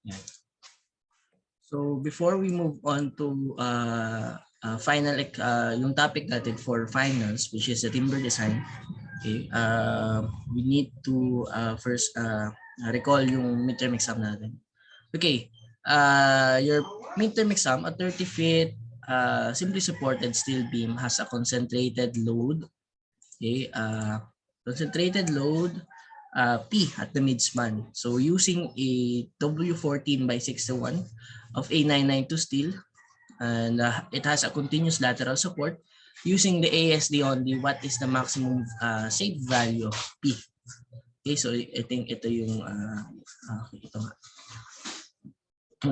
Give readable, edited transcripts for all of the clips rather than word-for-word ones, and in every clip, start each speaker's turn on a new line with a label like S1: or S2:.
S1: Yan. So before we move on to final yung topic natin for finals, which is the timber design, okay, we need to first recall yung midterm exam natin. Okay, your midterm exam, a 30 feet simply supported steel beam has a concentrated load. Okay, concentrated load P at the midspan. So using a W14/61 of A992 steel, and it has a continuous lateral support. Using the ASD only, what is the maximum safe value of P? Okay, so I think ito yung ito nga.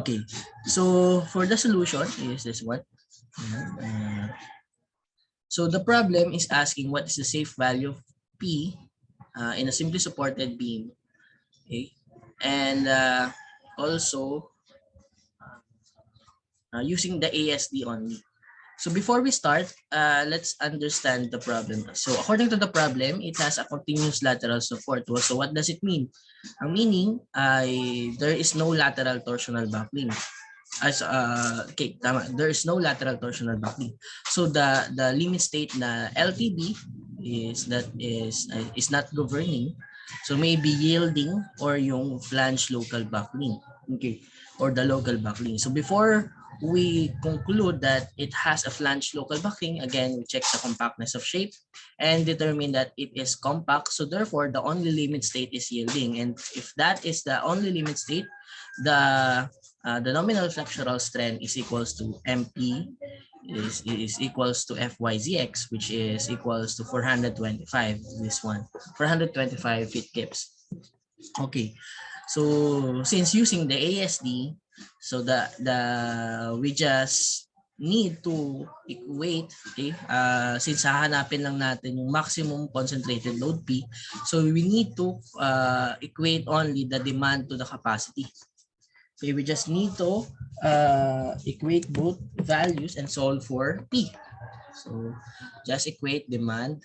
S1: Okay, so for the solution is this one. So the problem is asking what is the safe value of P in a simply supported beam. Okay, and also using the ASD only. So before we start, let's understand the problem. So according to the problem, it has a continuous lateral support. So what does it mean? Ang meaning ay there is no lateral torsional buckling. Okay, tama. There is no lateral torsional buckling. So the limit state na LTB is not governing. So maybe yielding or yung flange local buckling. Okay, or the local buckling. So before we conclude that it has a flange local buckling, again, we check the compactness of shape and determine that it is compact. So therefore, the only limit state is yielding. And if that is the only limit state, the nominal flexural strength is equals to MP is equals to FYZX, which is equals to 425, this one, 425 feet kips. Okay, so since using the ASD, so we just need to equate, okay, since hahanapin lang natin yung maximum concentrated load P, so we need to equate only the demand to the capacity. Okay, we just need to equate both values and solve for P. So just equate demand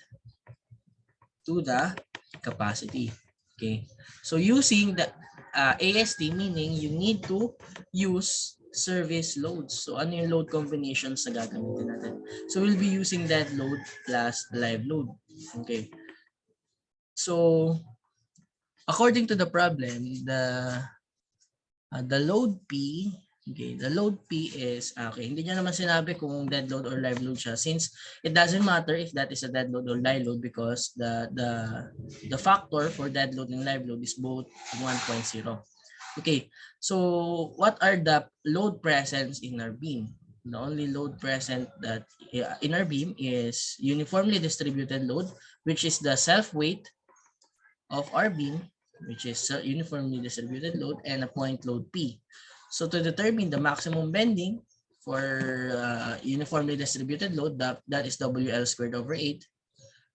S1: to the capacity. Okay, so using the ASD, meaning you need to use service loads. So ano yung load combinations na gagamitin natin? So we'll be using dead load plus live load. Okay, so according to the problem, the load P, okay, the load P is, okay, hindi niya naman sinabi kung dead load or live load siya, since it doesn't matter if that is a dead load or live load because the factor for dead load and live load is both 1.0. Okay, so what are the load presence in our beam? The only load present that in our beam is uniformly distributed load, which is the self weight of our beam, which is uniformly distributed load, and a point load P. So to determine the maximum bending for uniformly distributed load, that is WL squared over 8.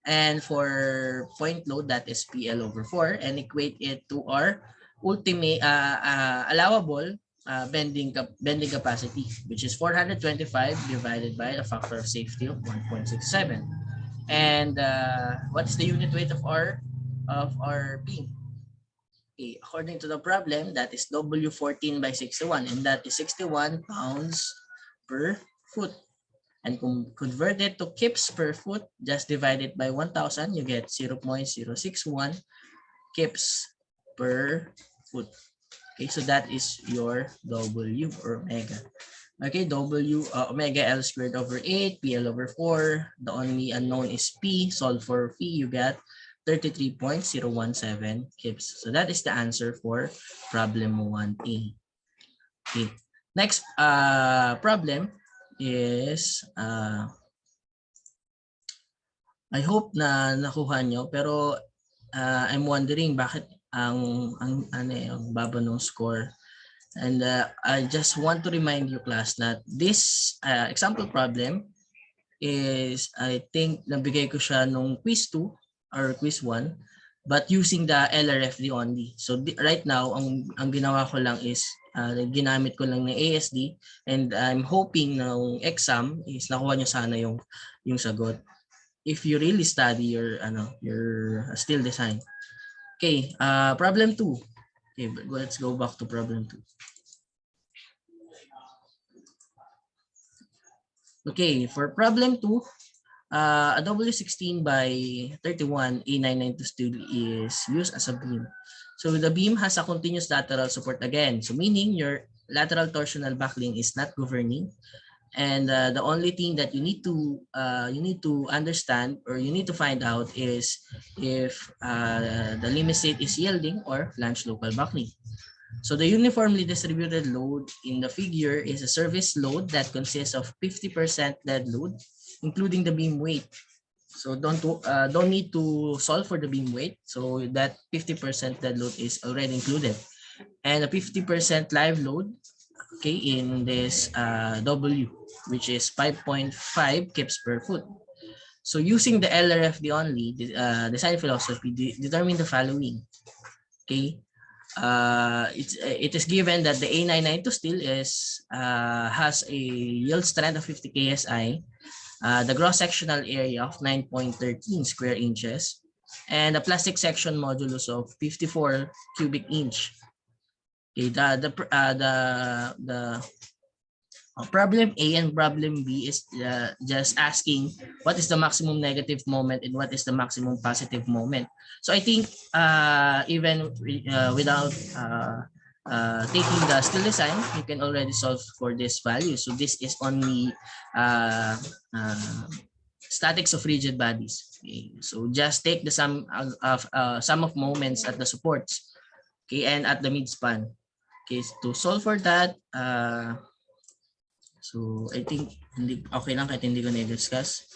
S1: And for point load, that is PL over 4. And equate it to our ultimate allowable bending capacity, which is 425 divided by the factor of safety of 1.67. And what is the unit weight of our beam? Okay, according to the problem, that is W14/61, and that is 61 pounds per foot. And convert it to kips per foot, just divide it by 1,000, you get 0.061 kips per foot. Okay, so that is your W or omega. Okay, W omega L squared over 8, PL over 4. The only unknown is P. Solve for P, you get 33.017 kips. So that is the answer for problem 1A. Okay. Next problem is I hope na nakuha nyo, pero I'm wondering bakit ang baba ng score. And I just want to remind you, class, that this example problem is, I think nabigay ko siya nung quiz 2 or quiz 1, but using the LRFD only. So right now, ang ginawa ko lang is ginamit ko lang ng ASD, and I'm hoping na exam is nakuha nyo sana yung sagot if you really study your steel design. Okay, problem 2. Okay, but let's go back to problem 2. Okay, for problem 2, a W16 by 31 A992 steel is used as a beam. So the beam has a continuous lateral support again. So meaning your lateral torsional buckling is not governing. And the only thing that you need to understand or you need to find out is if the limit state is yielding or flange local buckling. So the uniformly distributed load in the figure is a service load that consists of 50% dead load, including the beam weight. So don't need to solve for the beam weight. So that 50% dead load is already included, and a 50% live load, okay, in this W, which is 5.5 kips per foot. So using the LRFD only, the design philosophy, determine the following. Okay, it is given that the A992 steel has a yield strength of 50 ksi, the gross sectional area of 9.13 square inches, and a plastic section modulus of 54 cubic inch. Okay, the problem A and problem B is just asking what is the maximum negative moment and what is the maximum positive moment. So I think even without taking the skill design, you can already solve for this value. So this is only statics of rigid bodies. Okay. So just take the sum of moments at the supports, okay, and at the midspan. Okay, to solve for that, so I think okay lang kahit hindi ko na-discuss.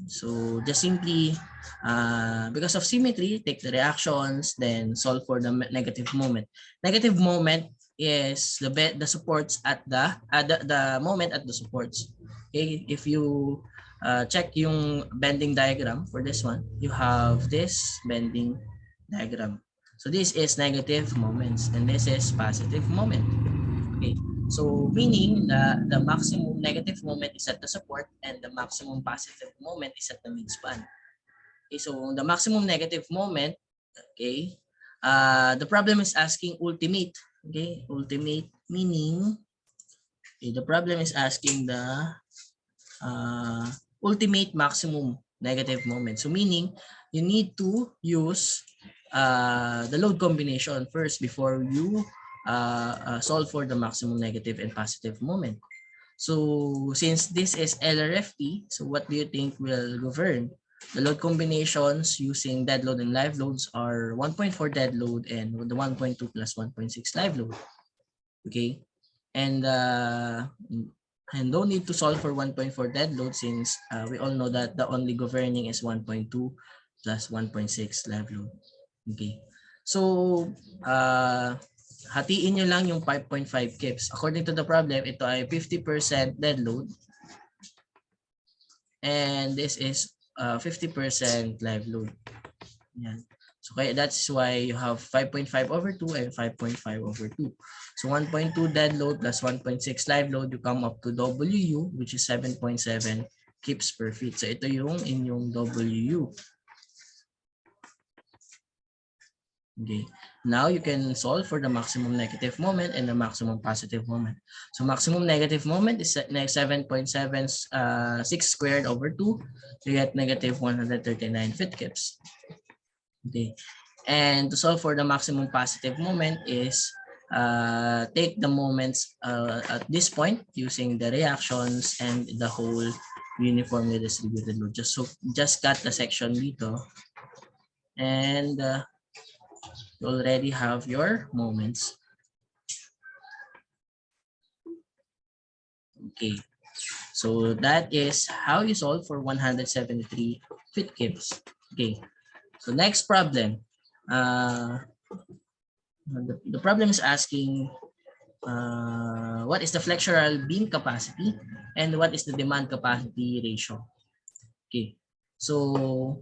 S1: So just simply, because of symmetry, take the reactions, then solve for the negative moment. Negative moment is the supports at the moment at the supports. Okay, if you check yung bending diagram for this one, you have this bending diagram. So this is negative moments and this is positive moment. Okay. So meaning the maximum negative moment is at the support and the maximum positive moment is at the midspan. Okay, so the maximum negative moment, okay, the problem is asking ultimate. Okay, ultimate meaning, okay, the problem is asking the ultimate maximum negative moment. So meaning you need to use the load combination first before you solve for the maximum negative and positive moment. So since this is LRFT, so what do you think will govern? The load combinations using dead load and live loads are 1.4 dead load and the 1.2 plus 1.6 live load. Okay, and don't need to solve for 1.4 dead load since we all know that the only governing is 1.2 plus 1.6 live load. Okay, so hatiin nyo lang yung 5.5 kips. According to the problem, ito ay 50% dead load. And this is 50% live load. Yan. So kaya that's why you have 5.5 over 2 and 5.5 over 2. So 1.2 dead load plus 1.6 live load, you come up to WU, which is 7.7 kips per feet. So ito yung inyong WU. Okay. Now you can solve for the maximum negative moment and the maximum positive moment. So maximum negative moment is 7.76 squared over 2. So you get negative 139 feet kips. Okay. And to solve for the maximum positive moment is take the moments at this point using the reactions and the whole uniformly distributed load. Just cut the section dito. And you already have your moments. Okay, so that is how you solve for 173 feet kips. Okay, so next problem. The problem is asking what is the flexural beam capacity and what is the demand capacity ratio. Okay, so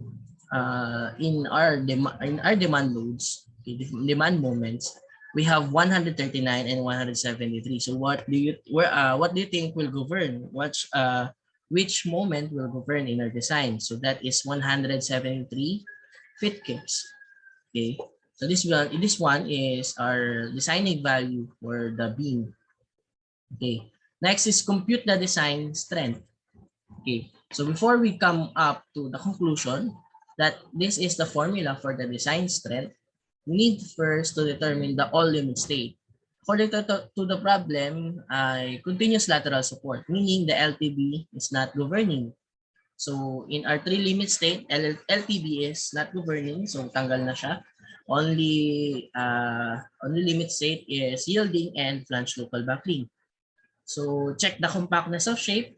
S1: in our demand loads, okay, demand moments, we have 139 and 173. So what do you think will govern? Which moment will govern in our design? So that is 173 feet kips. Okay. So this one is our designing value for the beam. Okay. Next is compute the design strength. Okay, so before we come up to the conclusion that this is the formula for the design strength, we need first to determine the all limit state. According to the problem, continuous lateral support, meaning the LTB is not governing. So in our three limit state, LTB is not governing, so tanggal na siya. Only limit state is yielding and flange local buckling. So check the compactness of shape.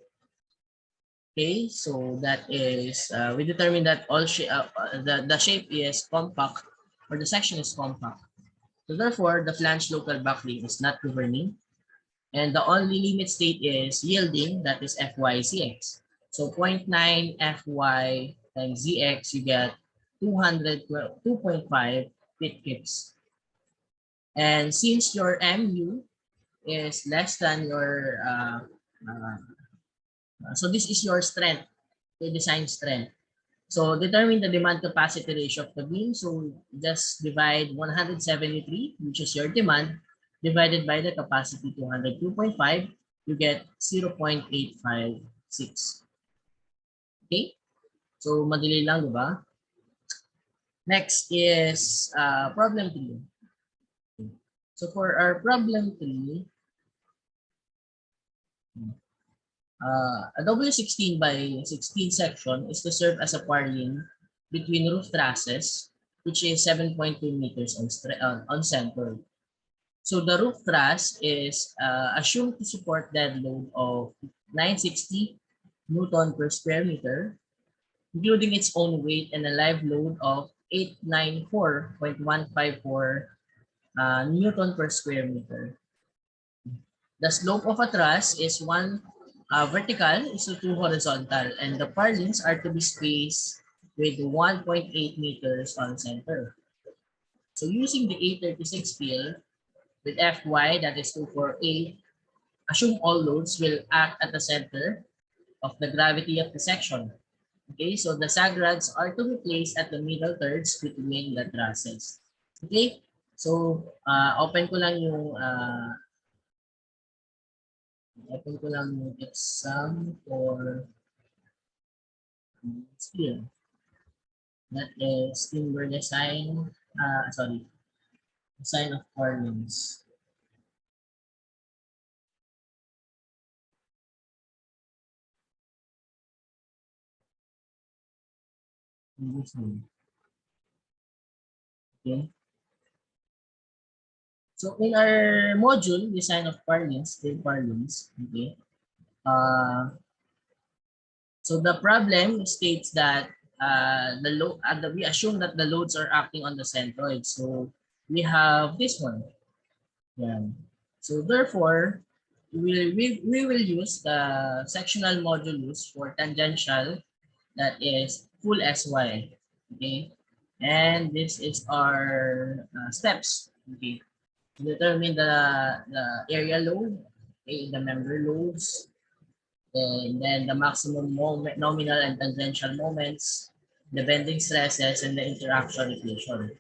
S1: Okay, so that is we determine that the shape is compact or the section is compact. So therefore, the flange local buckling is not governing, and the only limit state is yielding, that is FYCX. So 0.9 FY times ZX, you get 2.5 pit kips. And since your MU is less than your, so this is your strength, your design strength. So determine the demand capacity ratio of the beam. So just divide 173, which is your demand, divided by the capacity 202.5, you get 0.856. Okay? So madali lang, di ba? Next is problem 3. So for our problem 3, a W16 by 16 section is to serve as a purlin between roof trusses, which is 7.2 meters on center. So the roof truss is assumed to support dead load of 960 Newton per square meter, including its own weight and a live load of 894.154 Newton per square meter. The slope of a truss is 1 vertical is to 2 horizontal, and the purlins are to be spaced with 1.8 meters on center. So using the 836 field with Fy, that is 248, assume all loads will act at the center of the gravity of the section. Okay, so the sag rods are to be placed at the middle thirds between the trusses. Okay, so open ko lang yung exam for steel. That is timber design, design of purlins. Okay. So in our module, design of purlins, steel purlins, okay. So the problem states that we assume that the loads are acting on the centroid. So we have this one. Yeah. So therefore, we will use the sectional modulus for tangential, that is full SY. Okay. And this is our steps. Okay. To determine the area load, okay, the member loads, and then the maximum moment, nominal and tangential moments, the bending stresses, and the interaction equation.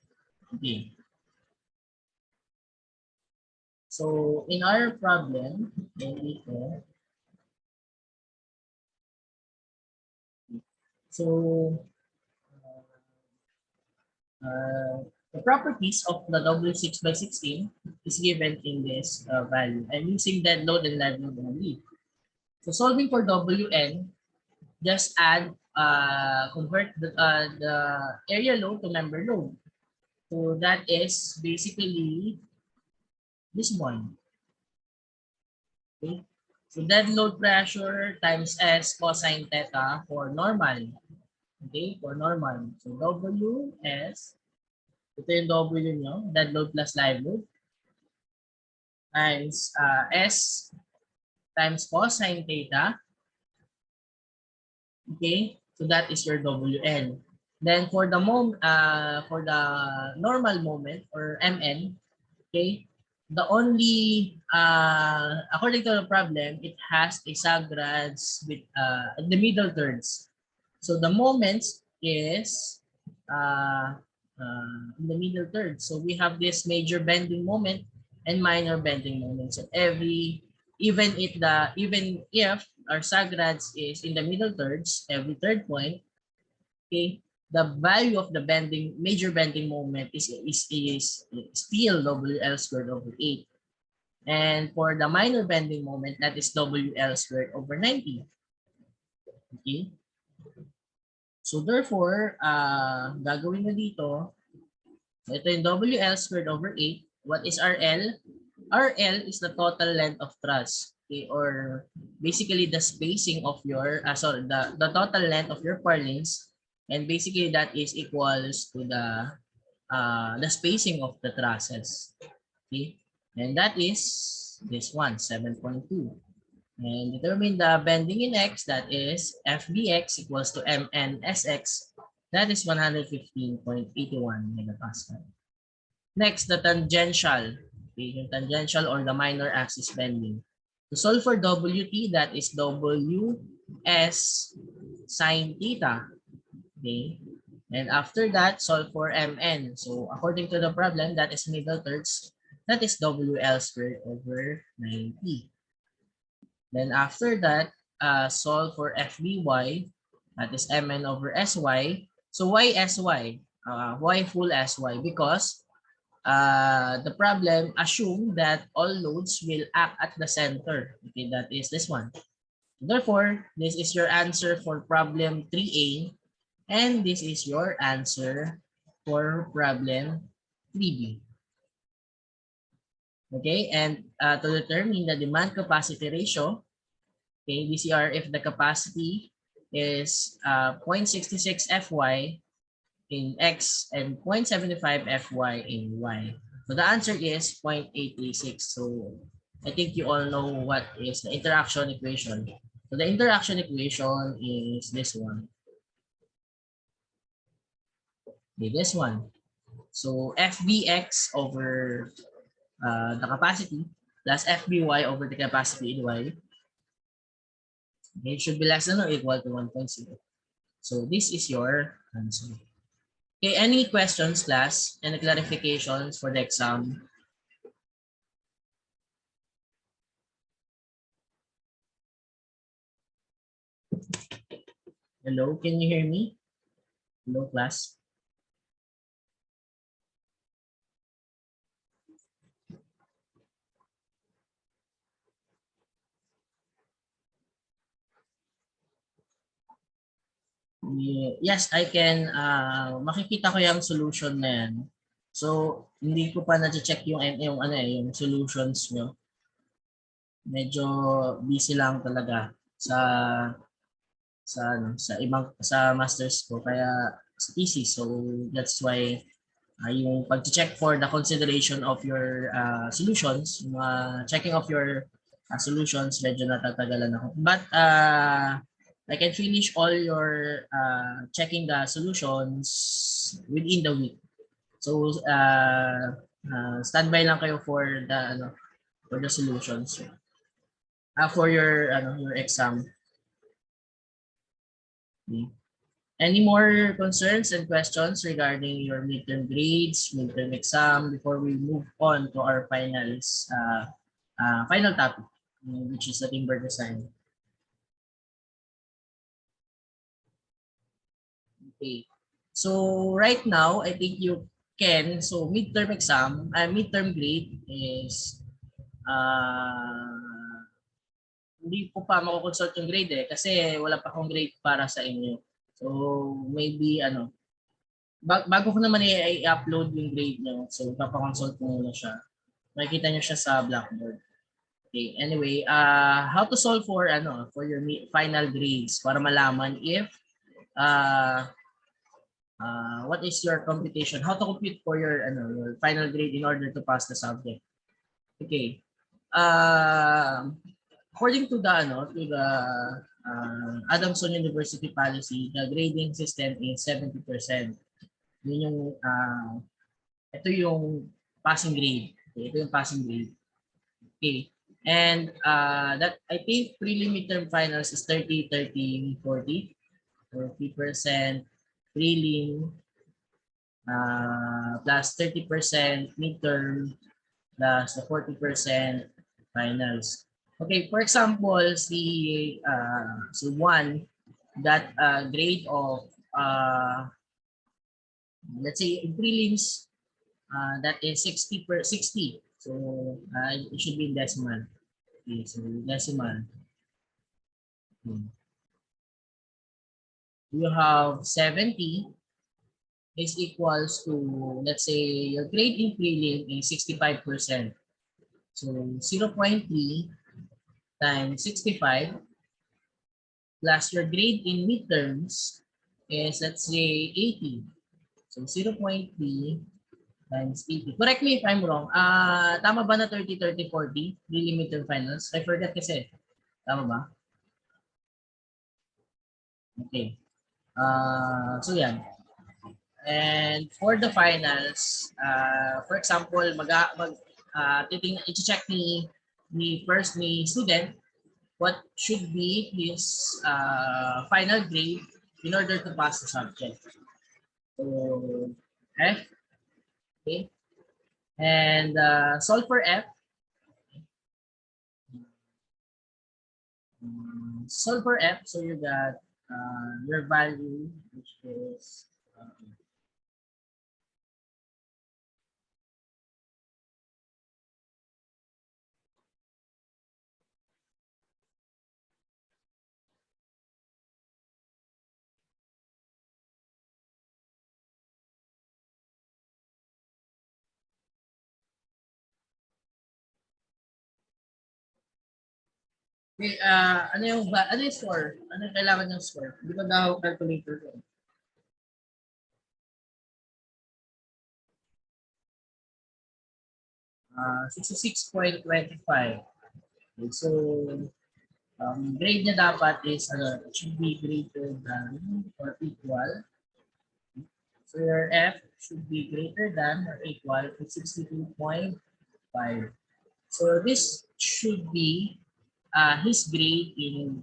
S1: Okay. So in our problem, so the properties of the W6 by 16 is given in this value. I'm using dead load and live load only. So solving for Wn, just add, convert the area load to member load. So that is basically this one. Okay. So dead load pressure times S cosine theta for normal. Okay, for normal. So WS, ito yung W nyo, dead load plus live load, times S times cosine theta. Okay, so that is your WN. Then for the normal moment or MN, okay, the only according to the problem, it has a sagrads with the middle thirds. So the moments is in the middle third. So we have this major bending moment and minor bending moment. So every even if our SAGRADS is in the middle thirds, every third point, okay, the value of the major bending moment is still WL squared over 8. And for the minor bending moment, that is WL squared over 90. Okay? So therefore, gagawin mo dito, ito yung WL squared over 8. What is RL? RL is the total length of truss. Okay? Or basically the spacing of your, the total length of your purlins. And basically that is equals to the spacing of the trusses. Okay? And that is this one, 7.2. And determine the bending in X, that is FBX equals to MNSX, that is 115.81 megapascal. Next, the tangential, okay, yung tangential or the minor axis bending. To solve for WT, that is WS sine theta. Okay. And after that, solve for MN. So according to the problem, that is middle thirds, that is WL squared over 90. Then after that, solve for FBY, that is MN over SY. So why SY? Why full SY? Because the problem assume that all loads will act at the center. Okay, that is this one. Therefore, this is your answer for problem 3A, and this is your answer for problem 3B. Okay, and to determine the demand capacity ratio, okay, DCR, if the capacity is 0.66 Fy in X and 0.75 Fy in Y. So the answer is 0.836. So I think you all know what is the interaction equation. So the interaction equation is this one. Okay, this one. So FBX over the capacity plus FBY over the capacity in Y. It should be less than or equal to 1.0. So this is your answer. Okay, any questions, class? Any clarifications for the exam? Hello, can you hear me? Hello, class? Yes, I can. Makikita ko yung solution na yan. So, hindi ko pa na-check yung solutions nyo. Medyo busy lang talaga sa masters ko, kaya sa thesis. So, that's why yung pag-check for the consideration of your solutions, checking of your solutions, medyo natatagalan ako. But I can finish all your checking the solutions within the week. So standby lang kayo for the solutions for your exam. Okay. Any more concerns and questions regarding your midterm grades, midterm exam before we move on to our final topic, which is the timber design? Okay. So right now, I think you can, so midterm exam, midterm grade is, hindi ko pa makukonsult yung grade kasi wala pa akong grade para sa inyo. So maybe bago ko naman i-upload yung grade nyo, so papakonsult ko muna siya. Makikita nyo siya sa Blackboard. Okay, anyway, how to solve for your final grades para malaman if what is your computation, how to compute for your final grade in order to pass the subject. Okay. According to the Adamson University policy, the grading system is 70%. Yun yung ito yung passing grade. Okay, ito yung passing grade. Okay. And that I think prelim midterm finals is 30, 30, 40. 40% prelim plus 30% midterm plus the 40% finals. Okay, for example, si one that grade of let's say in prelims that is 60. So it should be in decimal. Okay, so decimal. Hmm. You have 70 is equals to, let's say, your grade in prelim is 65%. So 0.3 times 65 plus your grade in midterms is, let's say, 80. So 0.3 times 80. Correct me if I'm wrong. Tama ba na 30, 30, 40? Prelim midterm finals? I forgot kasi. Tama ba? Okay. So yan. And for the finals, for example, i-check ni student what should be his final grade in order to pass the subject. So F, okay, and solve for F. Solve for F, so you got your value, which is okay, ano yung score? Ano yung kailangan yung score? Hindi ko daw calculator ko. 66.25. Okay, so grade niya dapat is it should be greater than or equal. So your F should be greater than or equal to 62.5. So this should be his grade in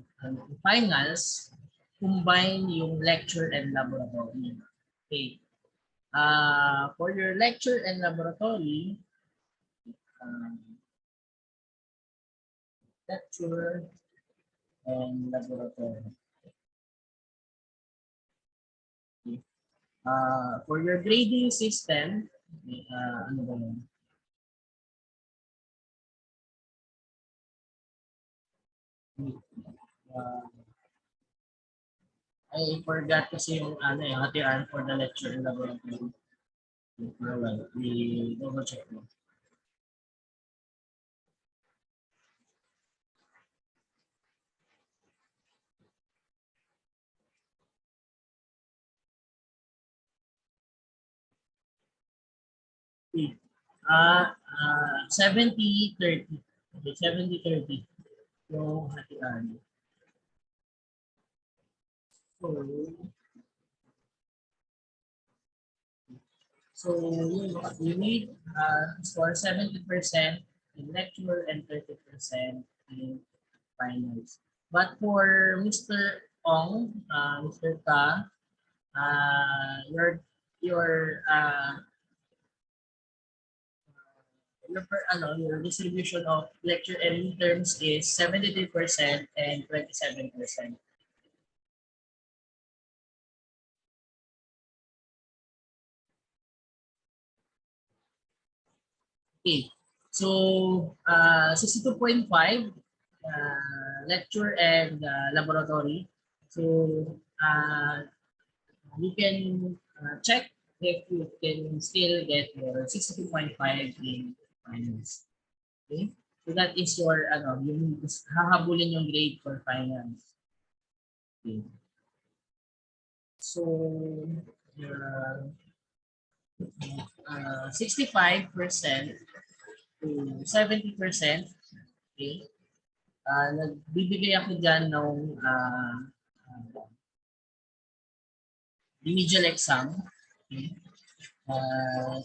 S1: finals, combine yung lecture and laboratory. Okay. For your lecture and laboratory, um, lecture and laboratory. Okay. For your grading system, ano ba yun? Uh, I forgot kasi yung hatian for the lecture and laboratory. For a while, double check mo. Okay. 70-30. Okay, 70-30. Yung hatian. So, you need score 70% in lecture and 30% in finals. But for Mr. Ong, Mr. Ta, your your distribution of lecture and midterms is 73% and 27%. Okay. So 62.5 lecture and laboratory. So you can check if you can still get your 62.5 in finals. Okay? So that is your yung hahabulin yung grade for finals. Okay. So 65% to 70%. Okay? Nagbibigay ako dyan ng remedial exam. Okay? Uh,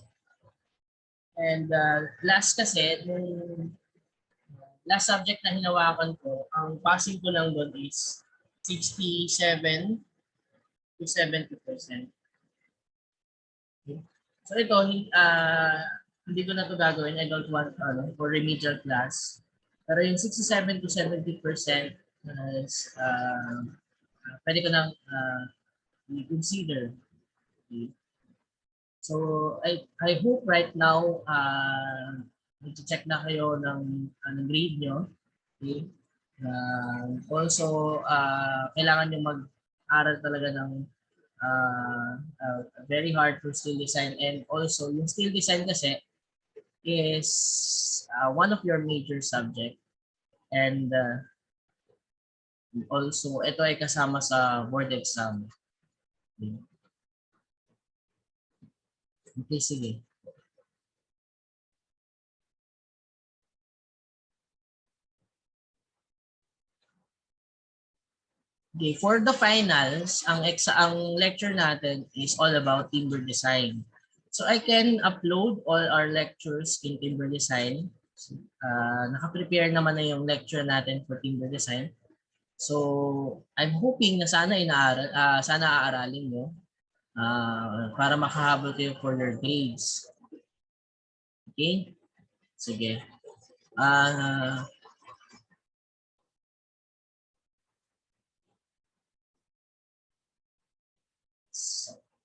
S1: and last kasi, nung last subject na hinawakan ko, ang passing ko lang doon is 67 to 70%. Okay? So ito, hindi ko na to gagawin. I don't want for remedial class. Pero yung 67 to 70% is pwede ko nang i-consider. Okay. So I hope right now nag-check na kayo ng grade nyo. Okay. Also kailangan nyo mag-aral talaga ng very hard for steel design, and also yung steel design kasi is one of your major subject, and also ito ay kasama sa board exam. Okay, okay, sige. Okay, for the finals, ang lecture natin is all about timber design. So I can upload all our lectures in timber design. Naka-prepare naman na yung lecture natin for timber design. So I'm hoping na sana aaralin mo para makahabol kayo for your grades. Okay? Sige.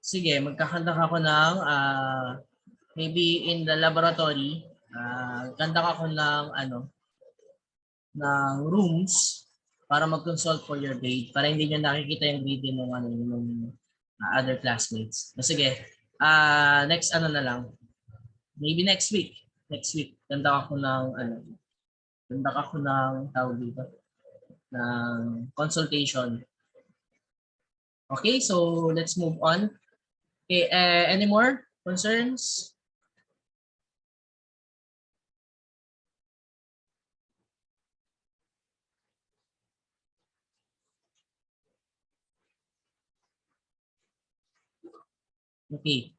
S1: Sige, magkakanta ako ng maybe in the laboratory, kanta ako ng rooms para mag-consult for your grade, para hindi nyo nakikita yung grade ng other classmates. So, sige, next na lang, maybe next week, kanta ako ng tawag dito, ng consultation. Okay, so let's move on. Okay, any more concerns? Okay.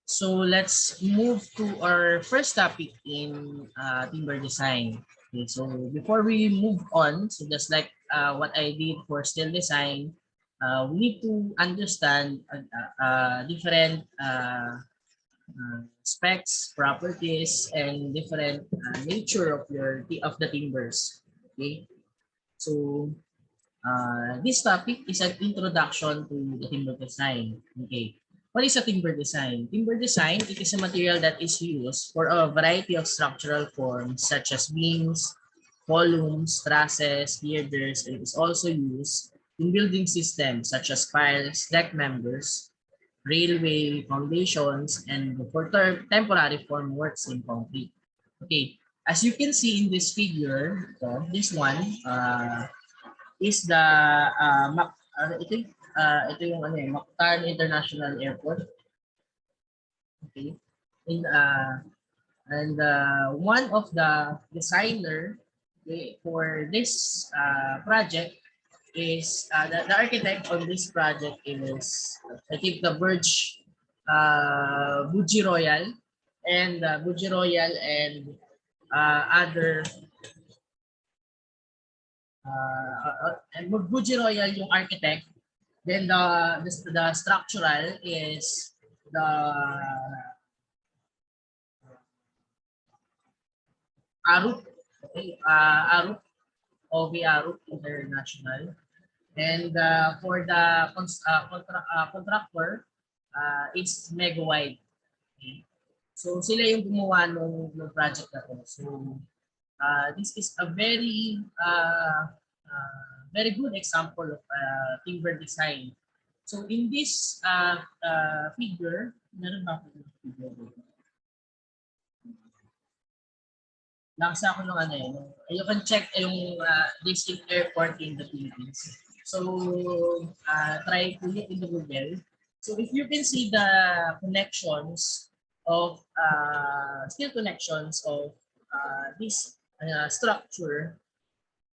S1: So let's move to our first topic in timber design. Okay, so before we move on, so just like what I did for steel design, we need to understand different specs, properties, and different nature of the timbers. Okay, so this topic is an introduction to the timber design. Okay. What is a timber design? Timber design, it is a material that is used for a variety of structural forms such as beams, columns, trusses, girders, and is also used in building systems such as piles, deck members, railway foundations, and for temporary formworks in concrete. Okay, as you can see in this figure, this one, is the ito yung Mactan International Airport. Okay. And one of the designer, okay, for this project is the architect on this project is I think the Buji Royal and other and Buji Royal yung architect. Then the structural is the Arup, okay, Arup, OV Arup International. And for the contractor, it's Mega Wide. Okay. So sila yung gumawa ng project na to. So this is a very good example of timber design. So in this figure, meron ba ako ng figure? Nakasa ako ng you can check yung this airport in the Philippines. So try to look in the Google. So if you can see the connections of steel connections of this structure,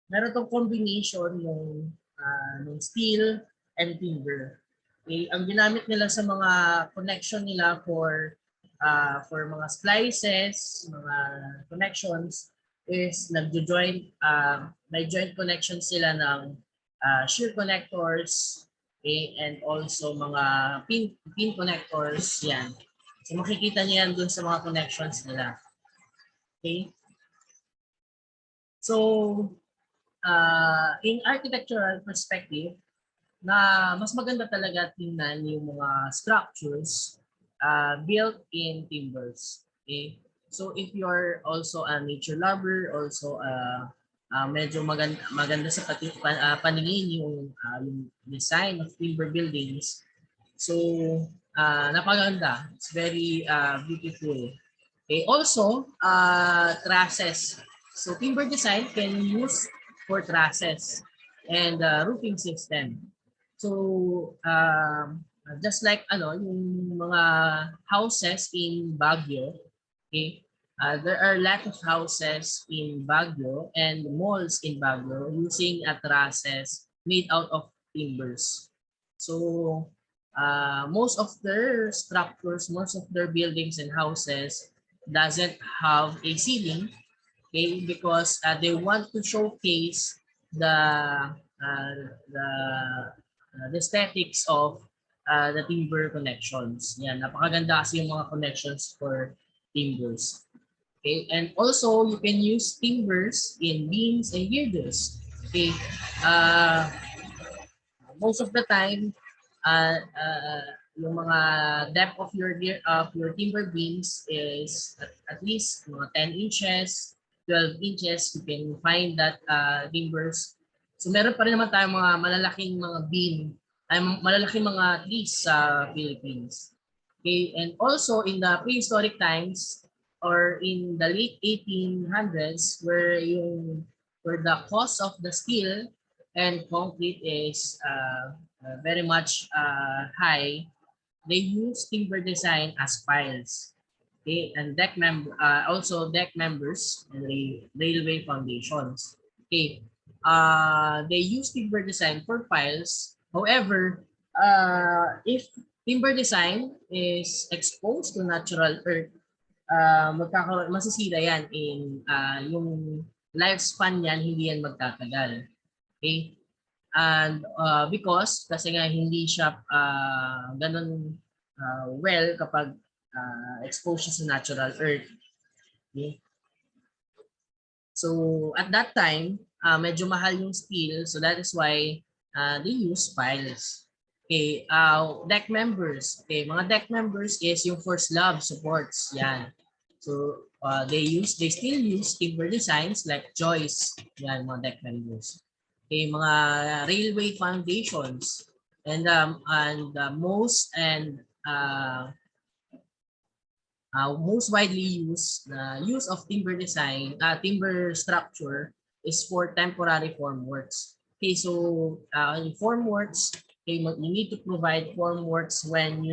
S1: meron tong combination ng steel and timber. Okay, ang ginamit nila sa mga connection nila for mga splices, mga connections is nagjo-joint may joint connections sila ng shear connectors, okay, and also mga pin connectors yan. So makikita niyo yan dun sa mga connections nila. Okay? So, in architectural perspective, na mas maganda talaga tingnan yung mga structures built in timbers. Okay? So if you're also a nature lover, also medyo maganda sa paningin yung design of timber buildings. So napaganda. It's very beautiful. Okay, also trusses. So timber design can use for trusses and roofing system. So just like yung mga houses in Baguio, okay? There are a lot of houses in Baguio and malls in Baguio using trusses made out of timbers. So most of their structures, most of their buildings and houses doesn't have a ceiling, okay, because they want to showcase uh, the the aesthetics of the timber connections. Yan, napakaganda kasi yung mga connections for timbers. Okay, and also you can use timbers in beams and girders. Okay, uh, most of the time, yung mga depth of your timber beams is at least mga 10 inches, 12 inches. You can find that timbers. So meron pa rin naman tayong mga malalaking mga beam, ay malalaking mga trees sa Philippines. Okay, and also in the prehistoric times or in the late 1800s where the cost of the steel and concrete is very much high, they use timber design as piles. Okay, and also deck members and railway foundations. Okay, they use timber design for piles. However, if timber design is exposed to natural earth, masisira yan in yung lifespan yan, hindi yan magtatagal. Okay? And because kasi nga hindi siya ganun well kapag exposed siya sa natural earth. Okay? So at that time, medyo mahal yung steel, so that is why they use piles. Okay, deck members. Okay, mga deck members is yung for slab supports. Yan. So they still use timber designs like joists. Yan, mga deck members. Okay, mga railway foundations and most widely used use of timber design, timber structure is for temporary formworks. Okay, so in formworks, okay, you need to provide formworks when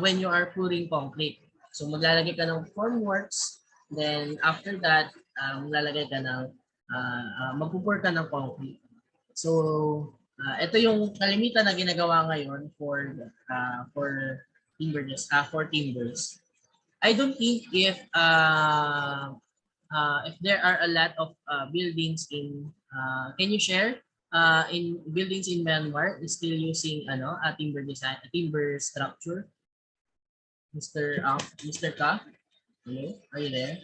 S1: when you are pouring concrete. So maglalagay ka ng formworks, then after that, maglalagay ka ng magpupur ka ng concrete. So ito yung kalimitan na ginagawa ngayon for timbers. I don't think if there are a lot of buildings in can you share in buildings in Myanmar is still using a timber design, a timber structure? Mr. Ka? Hello? Are you there?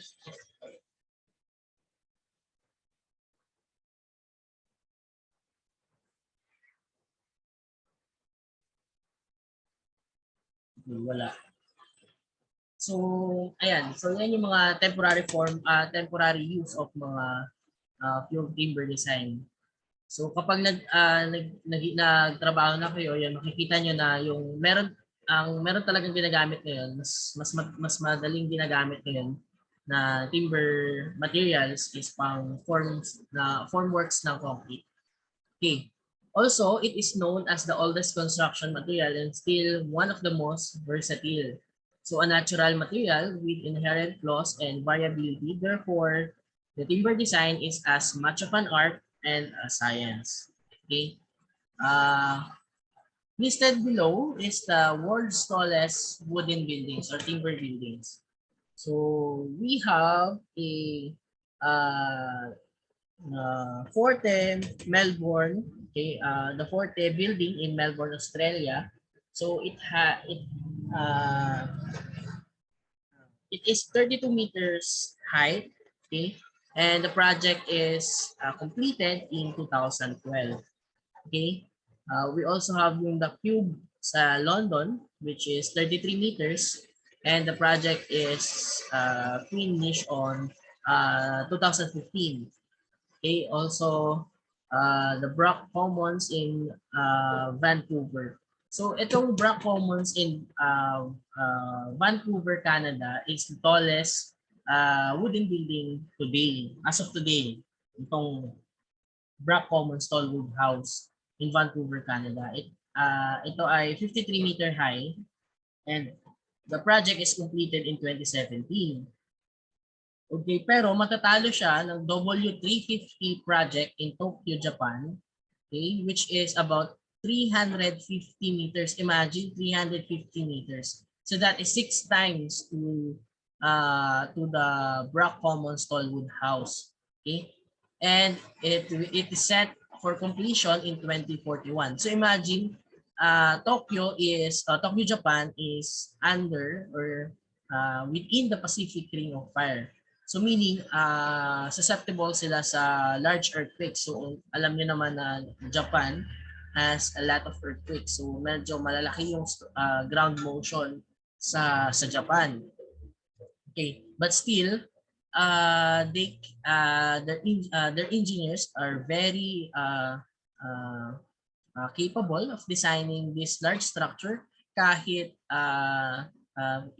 S1: Wala. So, ayan. So, yan yung mga temporary use of mga pure timber design. So, kapag nagtrabaho na kayo, yan makikita nyo na yung meron talagang ginagamit ngayon, mas madaling ginagamit ngayon na timber materials is pang formworks ng concrete. Okay. Also, it is known as the oldest construction material and still one of the most versatile. So a natural material with inherent flaws and variability. Therefore, the timber design is as much of an art and a science. Okay. Listed below is the world's tallest wooden buildings or timber buildings. So we have a Forte Melbourne, okay, the Forte building in Melbourne, Australia. So it is 32 meters high, okay, And the project is completed in 2012. Okay. We also have yung the Cube sa London, which is 33 meters. And the project is finished on 2015. Okay. Also, the Brock Commons in Vancouver. So itong Brock Commons in Vancouver, Canada is the tallest wooden building today, as of today. Itong Brock Commons Tallwood House in Vancouver, Canada. Ito ay 53-meter high and the project is completed in 2017. Okay, pero matatalo siya ng W350 project in Tokyo, Japan, okay, which is about 350 meters. Imagine 350 meters. So that is 6 times to the Brock Commons Tallwood House. Okay, and it is set for completion in 2041. So imagine Tokyo, Japan is under or within the Pacific Ring of Fire. So meaning, susceptible sila sa large earthquakes. So alam niyo naman na Japan has a lot of earthquakes. So medyo malalaki yung ground motion sa Japan. Okay, but still, their engineers are very capable of designing this large structure kahit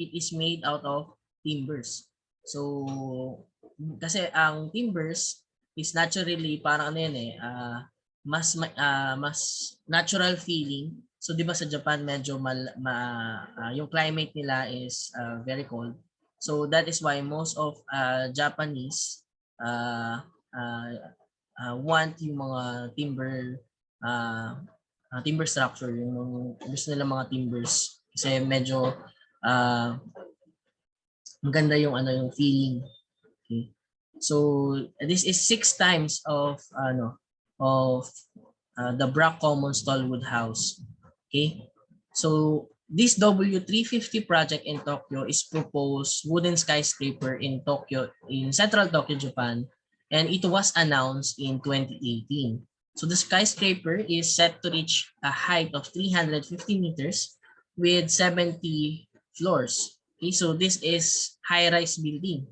S1: it is made out of timbers. So, kasi ang timbers is naturally parang ano yan mas natural feeling. So, 'di ba sa Japan medyo yung climate nila is very cold. So, that is why most of Japanese want yung mga timber structure, yung gusto nila mga timbers kasi medyo maganda yung feeling. Okay. So this is 6 times of the Brock Commons Tallwood House. Okay. So this W350 project in Tokyo is proposed wooden skyscraper in Tokyo, in central Tokyo, Japan, and it was announced in 2018. So the skyscraper is set to reach a height of 350 meters with 70 floors. Okay, so this is high-rise building.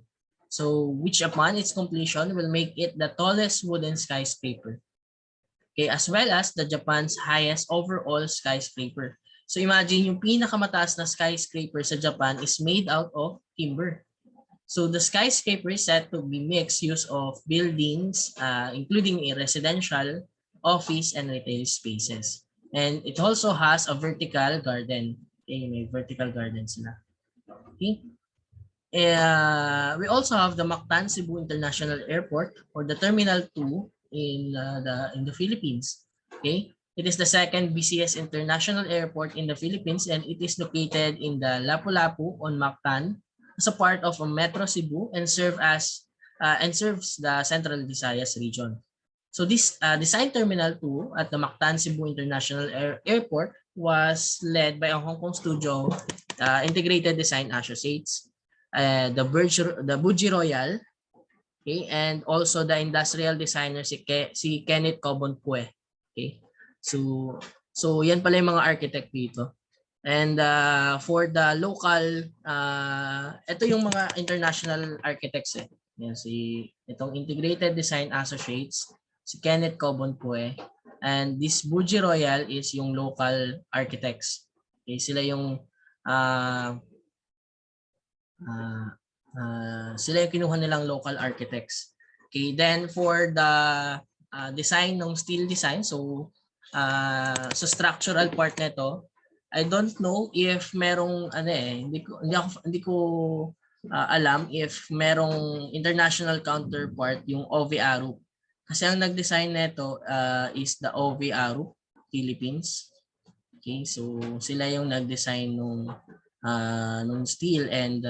S1: So which upon its completion will make it the tallest wooden skyscraper. Okay, as well as the Japan's highest overall skyscraper. So imagine yung pinakamataas na skyscraper sa Japan is made out of timber. So the skyscraper is set to be mixed use of buildings, including a residential, office, and retail spaces. And it also has a vertical garden. Okay, may vertical garden sila. Okay. We also have the Mactan Cebu International Airport or the Terminal 2 in the Philippines. Okay. It is the second busiest international airport in the Philippines and it is located in the Lapu-Lapu on Mactan as a part of Metro Cebu and serves the Central Visayas region. So this design Terminal 2 at the Mactan Cebu International Airport was led by a Hong Kong studio, Integrated Design Associates, the Buji Royal, okay, and also the industrial designer si Kenneth Cobon Pue. Okay. So yan pala yung mga architect dito. And for the local, ito yung mga international architects eh. Yan, itong Integrated Design Associates, si Kenneth Cobon Pue, and this Buji Royal is yung local architects. Okay, sila yung sila yung kinuha nilang local architects. Okay, then for the design ng steel design, so sa structural part nito, I don't know if merong hindi ko alam if merong international counterpart yung OV Arup. Kasi ang nag-design nito is the OV Arup Philippines. Okay, so sila yung nag-design nung steel and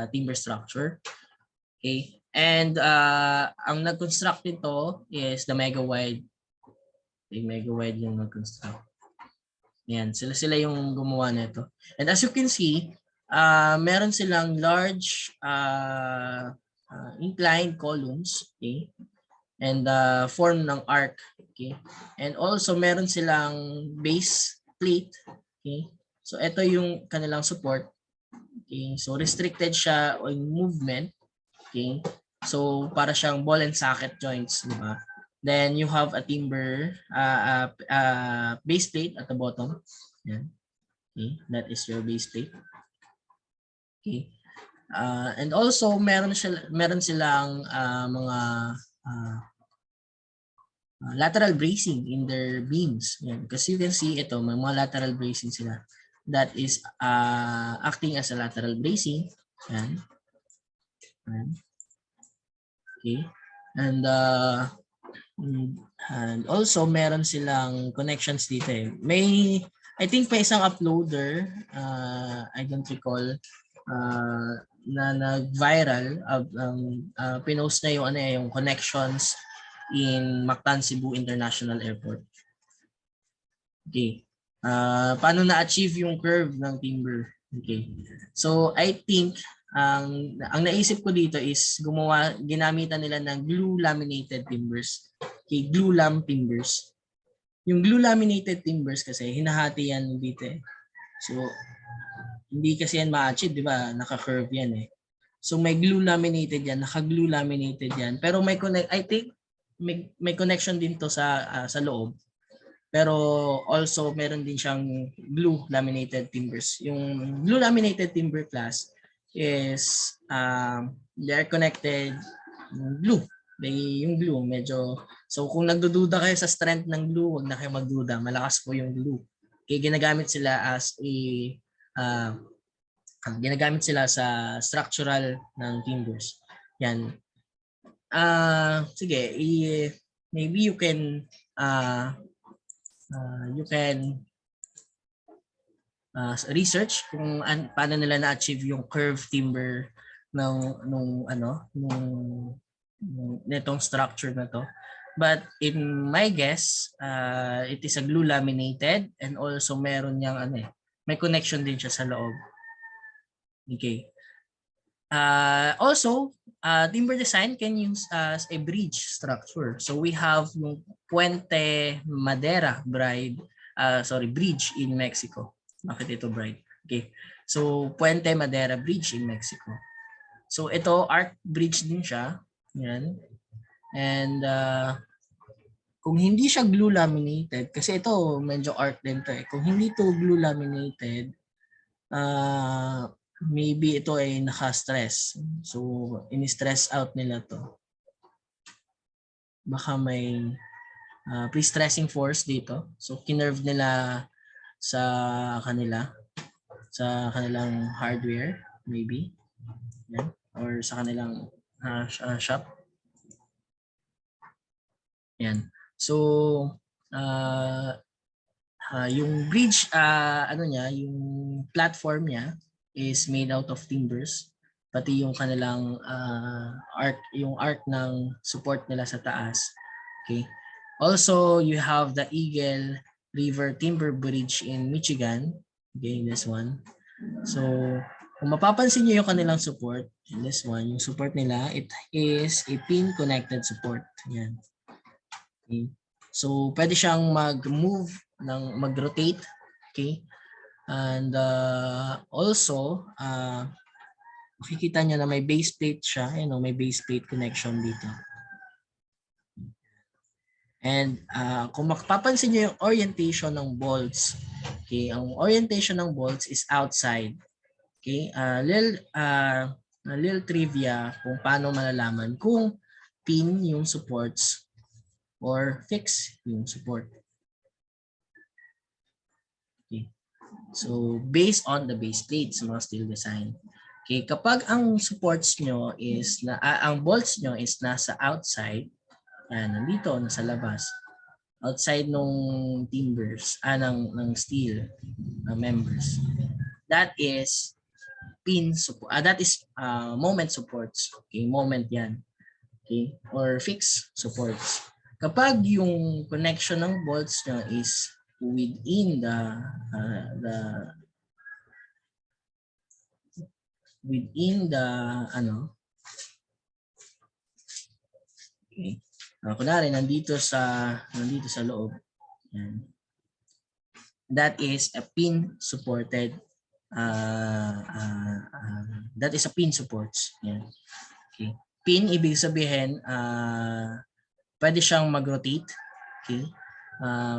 S1: timber structure. Okay, and ang nag-construct nito is the Megawide. Okay, Megawide yung nag-construct. Yan, sila yung gumawa nito. And as you can see, meron silang large inclined columns, okay? And form ng arc, okay? And also meron silang base plate, okay? So ito yung kanilang support, okay? So restricted siya on movement, okay? So para siyang ball and socket joints, di ba? Then you have a timber base plate at the bottom. Yan. Okay, that is your base plate. Okay. And also meron silang mga lateral bracing in their beams. Yan. Because you can see ito, may mga lateral bracing sila. That is acting as a lateral bracing. Yan. Yan. Okay. And also meron silang connections dito eh. May I think may isang uploader, I don't recall, na nag-viral, pinost na yung yung connections in Mactan Cebu International Airport. Okay. Paano na-achieve yung curve ng timber? Okay. So I think ang naisip ko dito is ginamitan nila ng glue laminated timbers. Okay, glue lam timbers. Yung glue laminated timbers kasi hinahati yan dito eh. So hindi kasi yan ma-achieve, di ba? Naka-curve yan eh. So may glue laminated yan, naka-glue laminated yan. Pero I think may connection din to sa loob. Pero also meron din siyang glue laminated timbers. Yung glue laminated timber class is they're connected glue. Yung glue medyo, so kung nagdududa kayo sa strength ng glue, wag na kayo magduda. Malakas po yung glue. Kaya ginagamit sila as ginagamit sila sa structural ng timbers. Yan. Sige, maybe you can research kung paano nila na-achieve yung curved timber nung nitong structure na to. But in my guess, it is a glue laminated and also meron niyang may connection din siya sa loob. Okay. Also, timber design can use as a bridge structure. So we have yung Puente Madera bridge in Mexico. Bakit ito bride? Okay. So Puente Madera Bridge in Mexico. So ito arc bridge din siya. Yan. And kung hindi siya glue laminated, kasi ito medyo arc din to eh. Kung hindi to glue laminated, maybe ito ay naka-stress. So, ini-stress out nila to. Baka may pre-stressing force dito. So, kinerve nila sa kanilang hardware, maybe. Yan. Or sa kanilang shop. Yan. So, yung bridge, yung platform niya is made out of timbers, pati yung kanilang yung arc ng support nila sa taas. Okay. Also, you have the Eagle River Timber Bridge in Michigan. Okay, this one. So, kung mapapansin niyo yung kanilang support, in this one, yung support nila, it is a pin-connected support. Yan. Okay. So, pwede siyang mag-move, mag-rotate. Okay. And also, makikita niyo na may base plate siya. May base plate connection dito. And kung mapapansin niyo yung orientation ng bolts, okay, ang orientation ng bolts is outside. Okay, little trivia kung paano malalaman kung pin yung supports or fix yung support. Okay. So based on the base plates mga steel design. Okay, kapag ang supports nyo is ang bolts nyo is nasa outside, nandito nasa labas, outside nung timbers, ng steel members. That is pin support. That is moment supports. Okay, moment 'yan. Okay, or fixed supports. Kapag yung connection ng bolts nyo is within Okay. Kunwari, nandito sa loob. Yan. That is a pin supported. That is a pin supports. Yan. Okay. Pin, ibig sabihin, pwede siyang mag-rotate. Okay.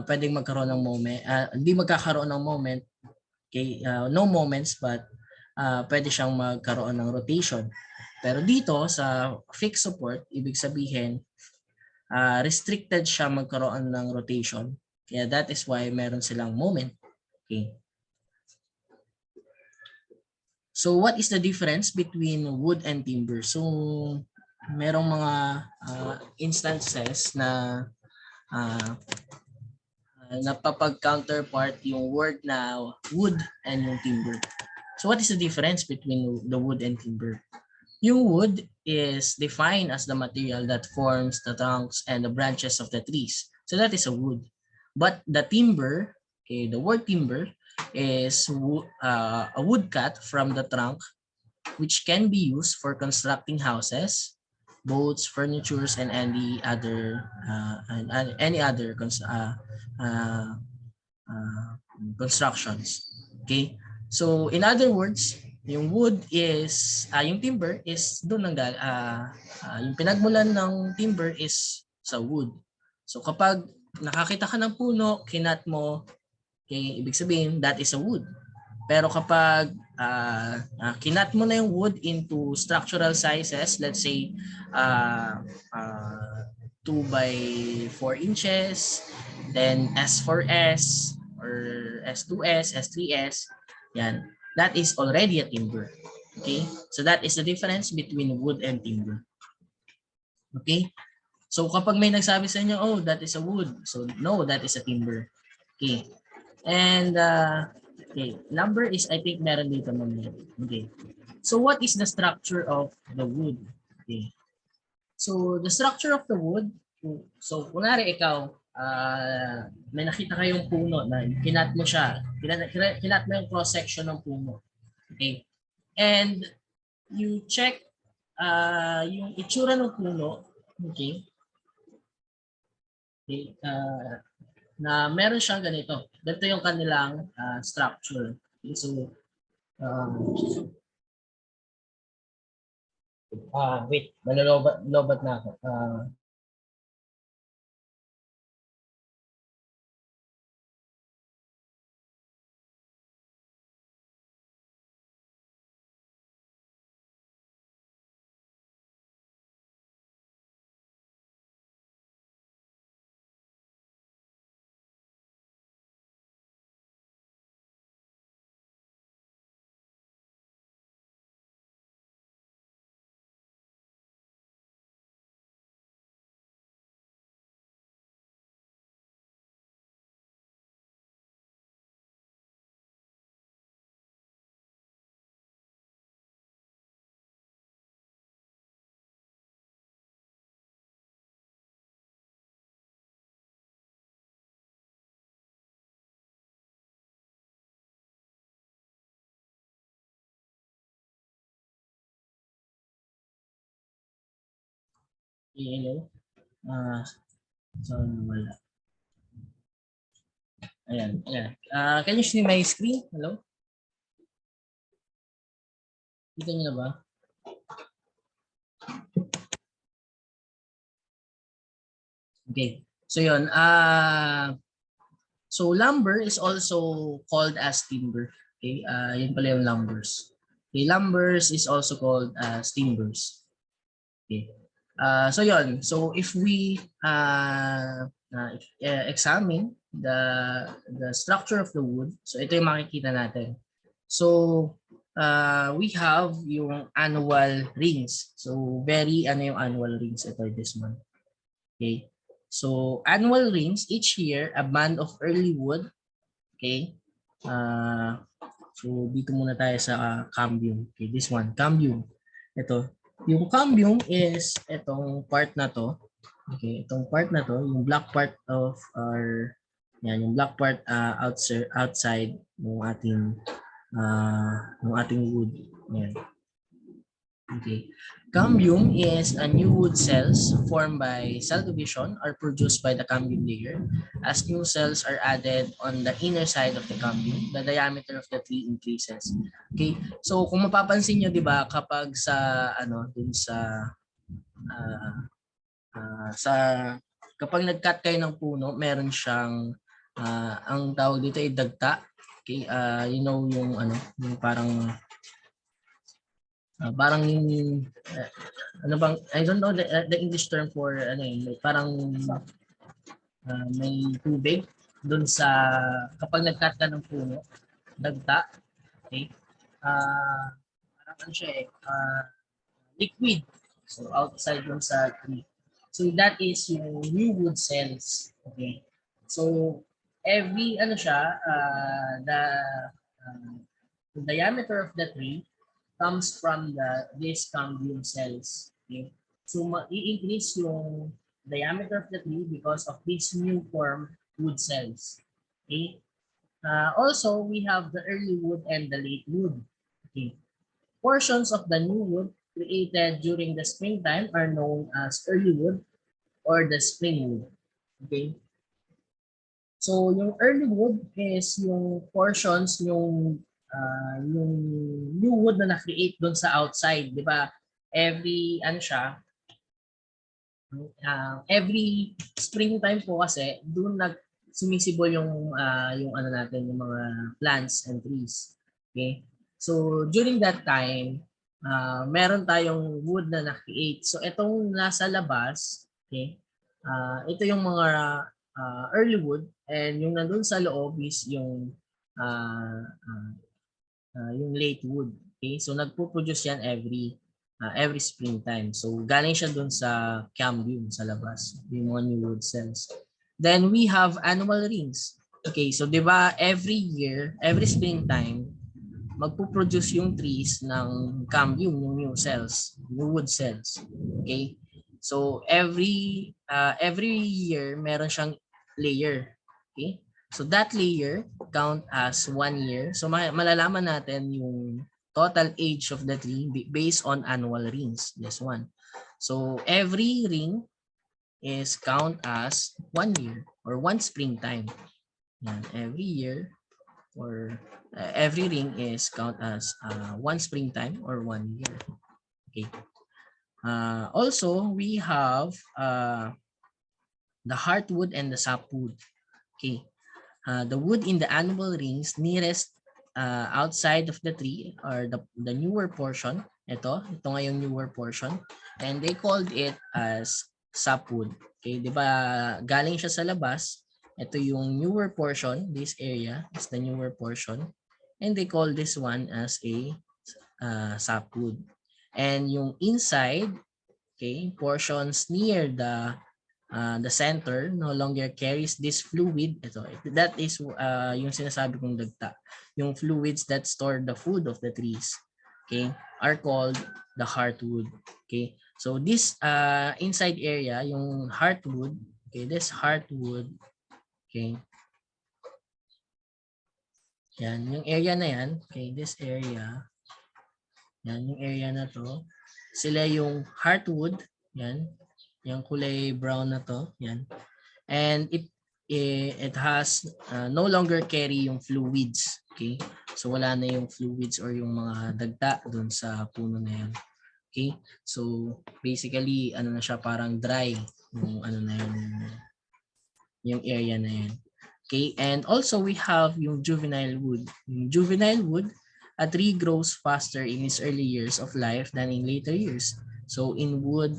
S1: Pwedeng magkaroon ng moment. Hindi magkakaroon ng moment. Okay. No moments, but pwede siyang magkaroon ng rotation. Pero dito sa fixed support, ibig sabihin, restricted siya magkaroon ng rotation. Kaya that is why meron silang moment. Okay. So what is the difference between wood and timber? So merong mga instances na napapag-counterpart yung word na wood and yung timber. So what is the difference between the wood and timber? Yung wood is defined as the material that forms the trunks and the branches of the trees. So that is a wood. But the timber, okay, the word timber is a wood cut from the trunk which can be used for constructing houses, boats, furnitures, and any other constructions. Okay? So in other words, yung wood is yung timber is doon yung pinagmulan ng timber is sa wood. So kapag nakakita ka ng puno, kinat mo, okay, ibig sabihin that is a wood. Pero kapag kinat mo na yung wood into structural sizes, let's say 2 by 4 inches, then S4S or S2S, S3S, yan. That is already a timber. Okay? So that is the difference between wood and timber. Okay? So kapag may nagsabi sa inyo, oh, that is a wood. So no, that is a timber. Okay. And okay, number is, I think meron dito naman. Okay. So what is the structure of the wood? Okay. So the structure of the wood, so kunwari ikaw, may nakita kayong puno na kinat mo siya, kinat mo yung cross section ng puno. Okay. And you check yung itsura ng puno, okay? Okay, na meron siyang ganito. Ganito yung kanilang structure. Okay, so wait, malolobat na ako. Hello. So wala. Ayan, ayan. Can you see my screen? Hello? Kita niyo na ba? Okay. So yun, so lumber is also called as timber. Okay? Yun pala yung lumbers. Okay, lumbers is also called as timbers. Okay. So yun, so if we examine the structure of the wood, so ito yung makikita natin. So we have yung annual rings. So yung annual rings, ito this one. Okay. So annual rings, each year a band of early wood. Okay. So dito muna tayo sa cambium. Okay, this one, cambium. Ito. Yung cambium is itong part na to. Okay, itong part na to, yung black part of our yung black part outside ng ating wood. Yan. Okay. Cambium is a new wood cells formed by cell division or produced by the cambium layer. As new cells are added on the inner side of the cambium, the diameter of the tree increases. Okay? So kung mapapansin niyo, 'di ba, kapag sa dun ah, sa kapag nag-cut kayo ng puno, meron siyang ang tawag dito ay dagta. Okay? You know yung yung parang ano bang I don't know the English term for parang may tubig doon sa kapag nag-cut ka ng puno, dagta, okay? Parang ano siya liquid. So outside yung sa tree. So that is yung new wood cells, okay? So every uh, the diameter of the tree comes from these cambium cells. Okay? So i-increase yung diameter of the tree because of these new form wood cells. Okay? Also, we have the early wood and the late wood. Okay? Portions of the new wood created during the springtime are known as early wood or the spring wood. Okay? So, yung early wood is yung portions yung new wood na na-create doon sa outside, 'di ba? Every every springtime po kasi doon sumisibol yung natin yung mga plants and trees. Okay? So during that time, meron tayong wood na na-create. So itong nasa labas, okay? Ito yung mga early wood and yung nandun sa loob is yung late wood. Okay? So nagpo-produce yan every springtime. So galing siya dun sa cambium sa labas, yung mga new wood cells. Then we have annual rings. Okay, so 'di ba every year, every springtime, magpo-produce yung trees ng cambium, yung new cells, new wood cells. Okay? So every year meron siyang layer. Okay? So that layer count as 1 year. So malalaman natin yung total age of the tree based on annual rings. This one. So every ring is count as 1 year or 1 springtime. Yan, every year or every ring is count as 1 springtime or 1 year. Okay. Also, we have the heartwood and the sapwood. Okay. The wood in the annual rings nearest outside of the tree or the newer portion. Ito nga yung newer portion. And they called it as sapwood. Okay, di ba galing siya sa labas. Ito yung newer portion. This area is the newer portion. And they call this one as a sapwood. And yung inside, okay, portions near the center no longer carries this fluid. That is yung sinasabi kong dagta. Yung fluids that store the food of the trees, okay, are called the heartwood. Okay, so this inside area, yung heartwood, okay, this heartwood, okay, yan, yung area na yan, okay, this area, yan, yung area na to, sila yung heartwood, yan, yung kulay brown na to, yan. And it has no longer carry yung fluids, okay? So wala na yung fluids or yung mga dagta doon sa puno na yan. Okay? So basically ano na siya, parang dry yung na yun, yung area na yan. Okay? And also we have yung juvenile wood. Yung juvenile wood, a tree grows faster in its early years of life than in later years. So in wood,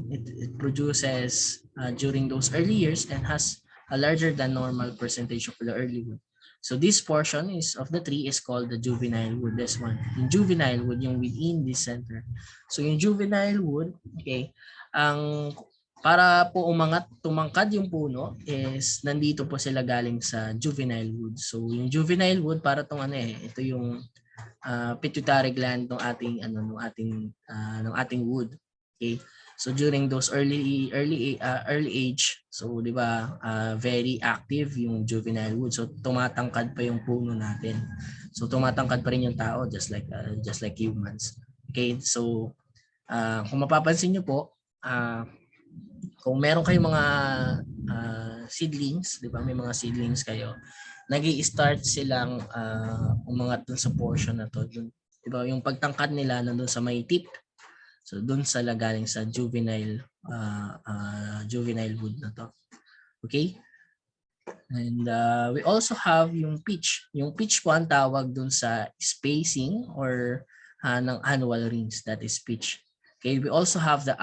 S1: it produces during those early years and has a larger than normal percentage of the early wood. So this portion of the tree is called the juvenile wood. This one, yung juvenile wood, yung within this center. So yung juvenile wood, okay, para po tumangkad yung puno is nandito po sila galing sa juvenile wood. So yung juvenile wood para ito yung pituitary gland ng ating wood. Okay? So during those early age, so 'di ba, very active yung juvenile wood. So tumatangkad pa yung puno natin. So tumatangkad pa rin yung tao just like humans. Okay? So Kung mapapansin niyo po, kung meron kayong mga seedlings, di ba? May mga seedlings kayo. Nag-i-start silang umangat dun sa portion na to. Dun, di ba? Yung pagtangkad nila nandun sa may tip. So dun sa galing sa juvenile wood na to. Okay? And we also have yung pitch. Yung pitch po ang tawag dun sa spacing or ng annual rings, that is pitch. Okay, we also have the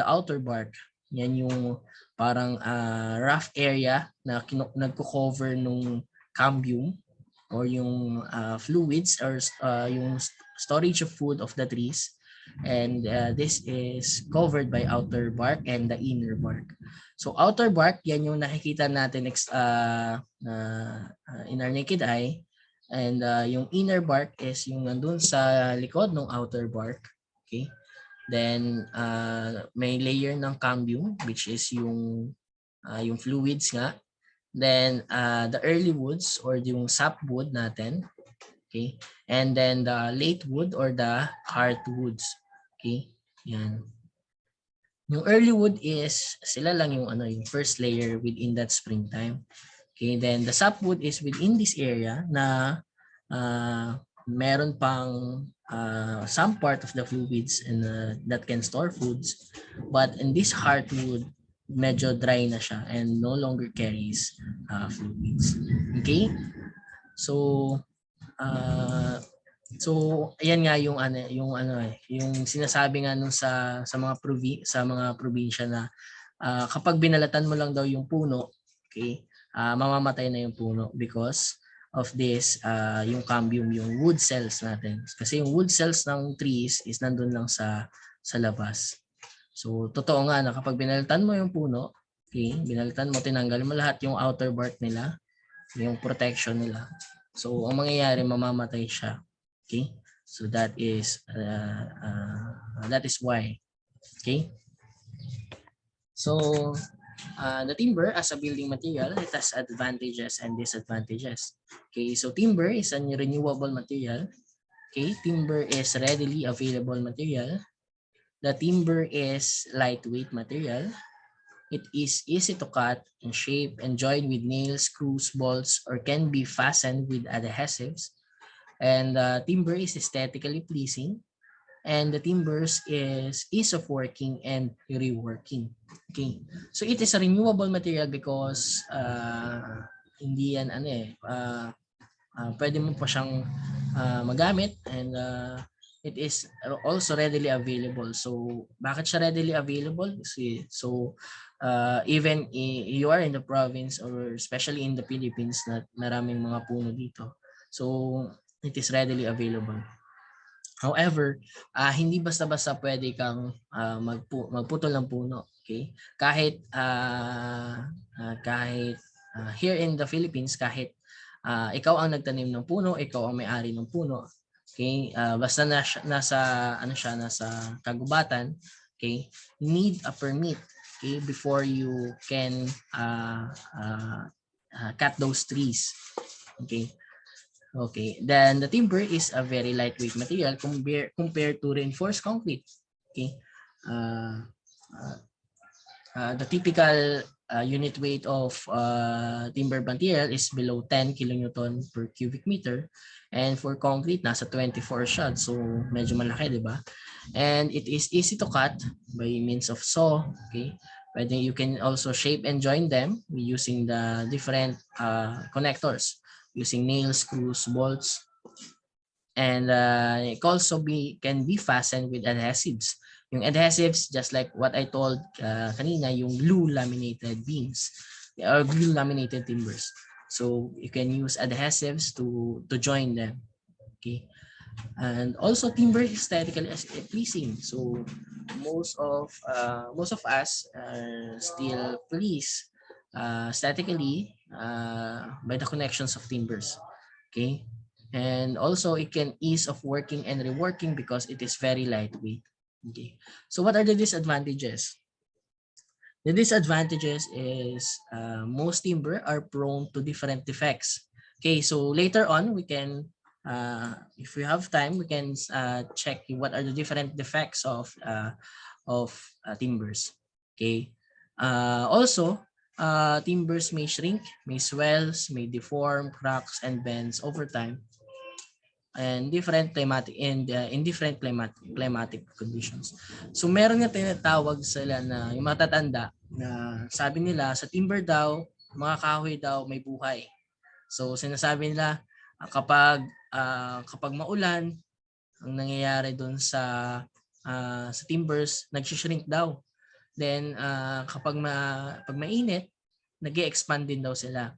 S1: outer bark. Yan yung parang rough area na nagko-cover nung cambium or yung fluids or yung storage of food of the trees. And this is covered by outer bark and the inner bark. So outer bark, yan yung nakikita natin in our naked eye. And yung inner bark is yung nandun sa likod ng outer bark. Okay? Then may layer ng cambium, which is yung fluids nga. Then the early woods or yung sapwood natin. Okay? And then the late wood or the heartwoods. Okay? Yan. Yung early wood is sila lang yung yung first layer within that springtime. Okay, then the sapwood is within this area na meron pang some part of the fluids and that can store foods, but in this heartwood medyo dry na siya and no longer carries fluids. Okay? So ayan nga yung yung sinasabi nga nung sa mga probinsya na kapag binalatan mo lang daw yung puno, okay, mamamatay na yung puno because of this yung cambium, yung wood cells natin. Kasi yung wood cells ng trees is nandun lang sa labas. So totoo nga na kapag binalatan mo yung puno, okay, binalatan mo, tinanggal mo lahat yung outer bark nila, yung protection nila. So ang mangyayari, mamamatay siya. Okay? So that is why. Okay? So the timber as a building material, it has advantages and disadvantages. Okay, so timber is a renewable material. Okay, timber is readily available material. The timber is lightweight material. It is easy to cut and shape and join with nails, screws, bolts, or can be fastened with adhesives. And timber is aesthetically pleasing. And the timbers is ease of working and reworking. Okay. So it is a renewable material because hindi yan pwede mo pa siyang magamit and it is also readily available. So bakit siya readily available? So even you are in the province or especially in the Philippines na maraming mga puno dito. So it is readily available. However, hindi basta-basta pwede kang magputol ng puno, okay? Kahit here in the Philippines, kahit ikaw ang nagtanim ng puno, ikaw ang may-ari ng puno, okay? Basta nasa kagubatan, okay? You need a permit, okay, before you can cut those trees, okay? Okay, then the timber is a very lightweight material compared to reinforced concrete. Okay, the typical unit weight of timber material is below 10 kilonewton per cubic meter, and for concrete nasa 24 siya, so medyo malaki, di ba? And it is easy to cut by means of saw. Okay, you can also shape and join them using the different connectors, using nails, screws, bolts, and it also can be fastened with adhesives. Yung adhesives, just like what I told kanina, yung glue laminated beams or glue laminated timbers. So you can use adhesives to join them. Okay, and also timber is aesthetically pleasing. So most of us are still pleased aesthetically by the connections of timbers. Okay, and also it can ease of working and reworking because it is very lightweight. Okay, so what are the disadvantages? The disadvantages is most timber are prone to different defects. Okay, so later on we can if we have time, we can check what are the different defects of timbers. Okay. Also, timbers may shrink, may swells, may deform, cracks, and bends over time and different climatic in different climatic conditions. So meron nga tinatawag sila na yung matatanda na sabi nila sa timber daw, mga kahoy daw may buhay. So sinasabi nila kapag maulan, ang nangyayari doon sa timbers, nag-shrink daw. Then pag mainit, nag-expand din daw sila.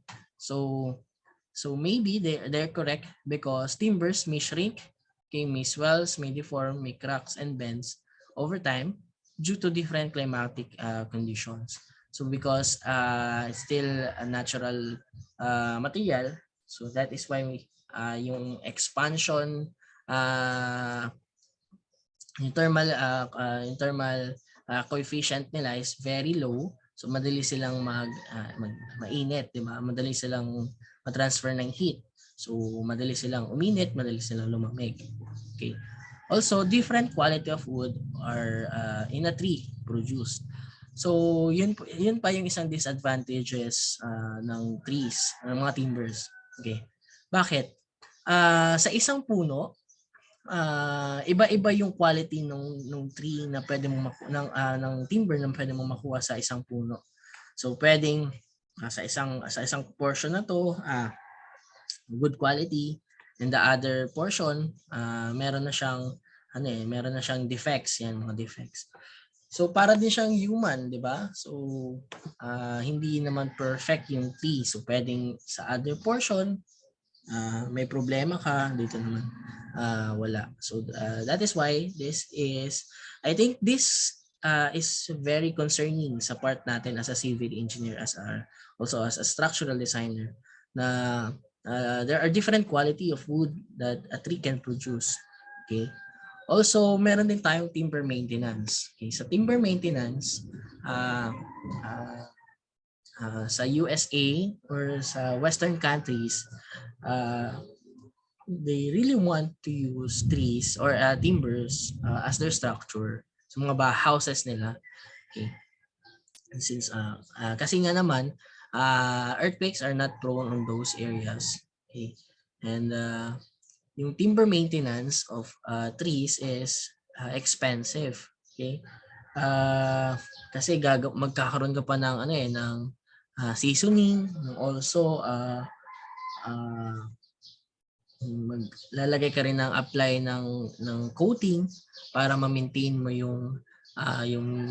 S1: So maybe they're correct because timbers may shrink, okay, may swells, may deform, may cracks and bends over time due to different climatic conditions. So because it's still a natural material, so that is why yung expansion, yung thermal coefficient nila is very low. So madali silang mainit, di ba? Madali silang ma-transfer ng heat. So madali silang uminit, madali silang lumamig. Okay. Also, different quality of wood are in a tree produced. So yun pa yung isang disadvantages ng trees, ng mga timbers. Okay. Bakit? Sa isang puno, iba-iba yung quality ng tree na pwede mong ng timber na pwede mong makuha sa isang puno. So pwedeng sa isang portion na to good quality, and the other portion meron na siyang defects, yan mga defects. So para din siyang human, 'di ba? So hindi naman perfect yung tree. So pwedeng sa other portion may problema ka, dito naman wala. So that is why I think this is very concerning sa part natin as a civil engineer, also as a structural designer, na there are different quality of wood that a tree can produce. Okay. Also, meron din tayong timber maintenance. Okay, sa timber maintenance, sa USA or sa Western countries, they really want to use trees or timbers as their structure sa mga houses nila. Okay. Since kasi nga naman earthquakes are not prone on those areas. Okay. And yung timber maintenance of trees is expensive. Okay. Kasi magkakaroon ka pa ng seasoning, also lalagay ka rin ng apply ng coating para ma-maintain mo yung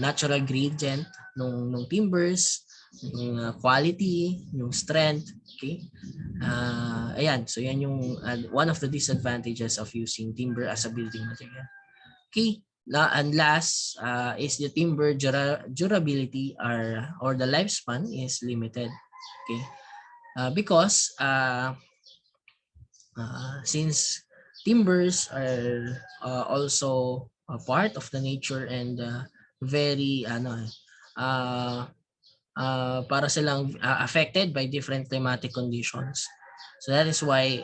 S1: natural gradient ng timbers, yung quality, yung strength, okay? Ayan, so yan yung one of the disadvantages of using timber as a building material. Okay, and last is the timber durability or the lifespan is limited. Okay, because since timbers are also a part of the nature and very para silang affected by different climatic conditions. So that is why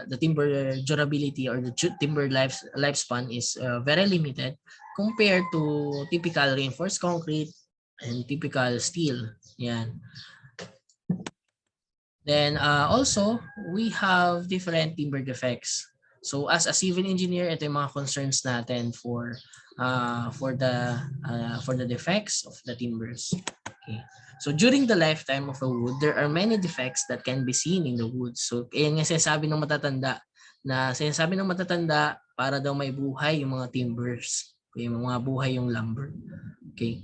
S1: the timber durability or the timber lifespan is very limited compared to typical reinforced concrete and typical steel. Yan. Then also, we have different timber defects. So as a civil engineer, ito yung mga concerns natin for the defects of the timbers. Okay. So during the lifetime of a wood, there are many defects that can be seen in the wood. So yan yung sinasabi ng matatanda para daw may buhay yung mga timbers. Okay, mga buhay yung lumber. Okay.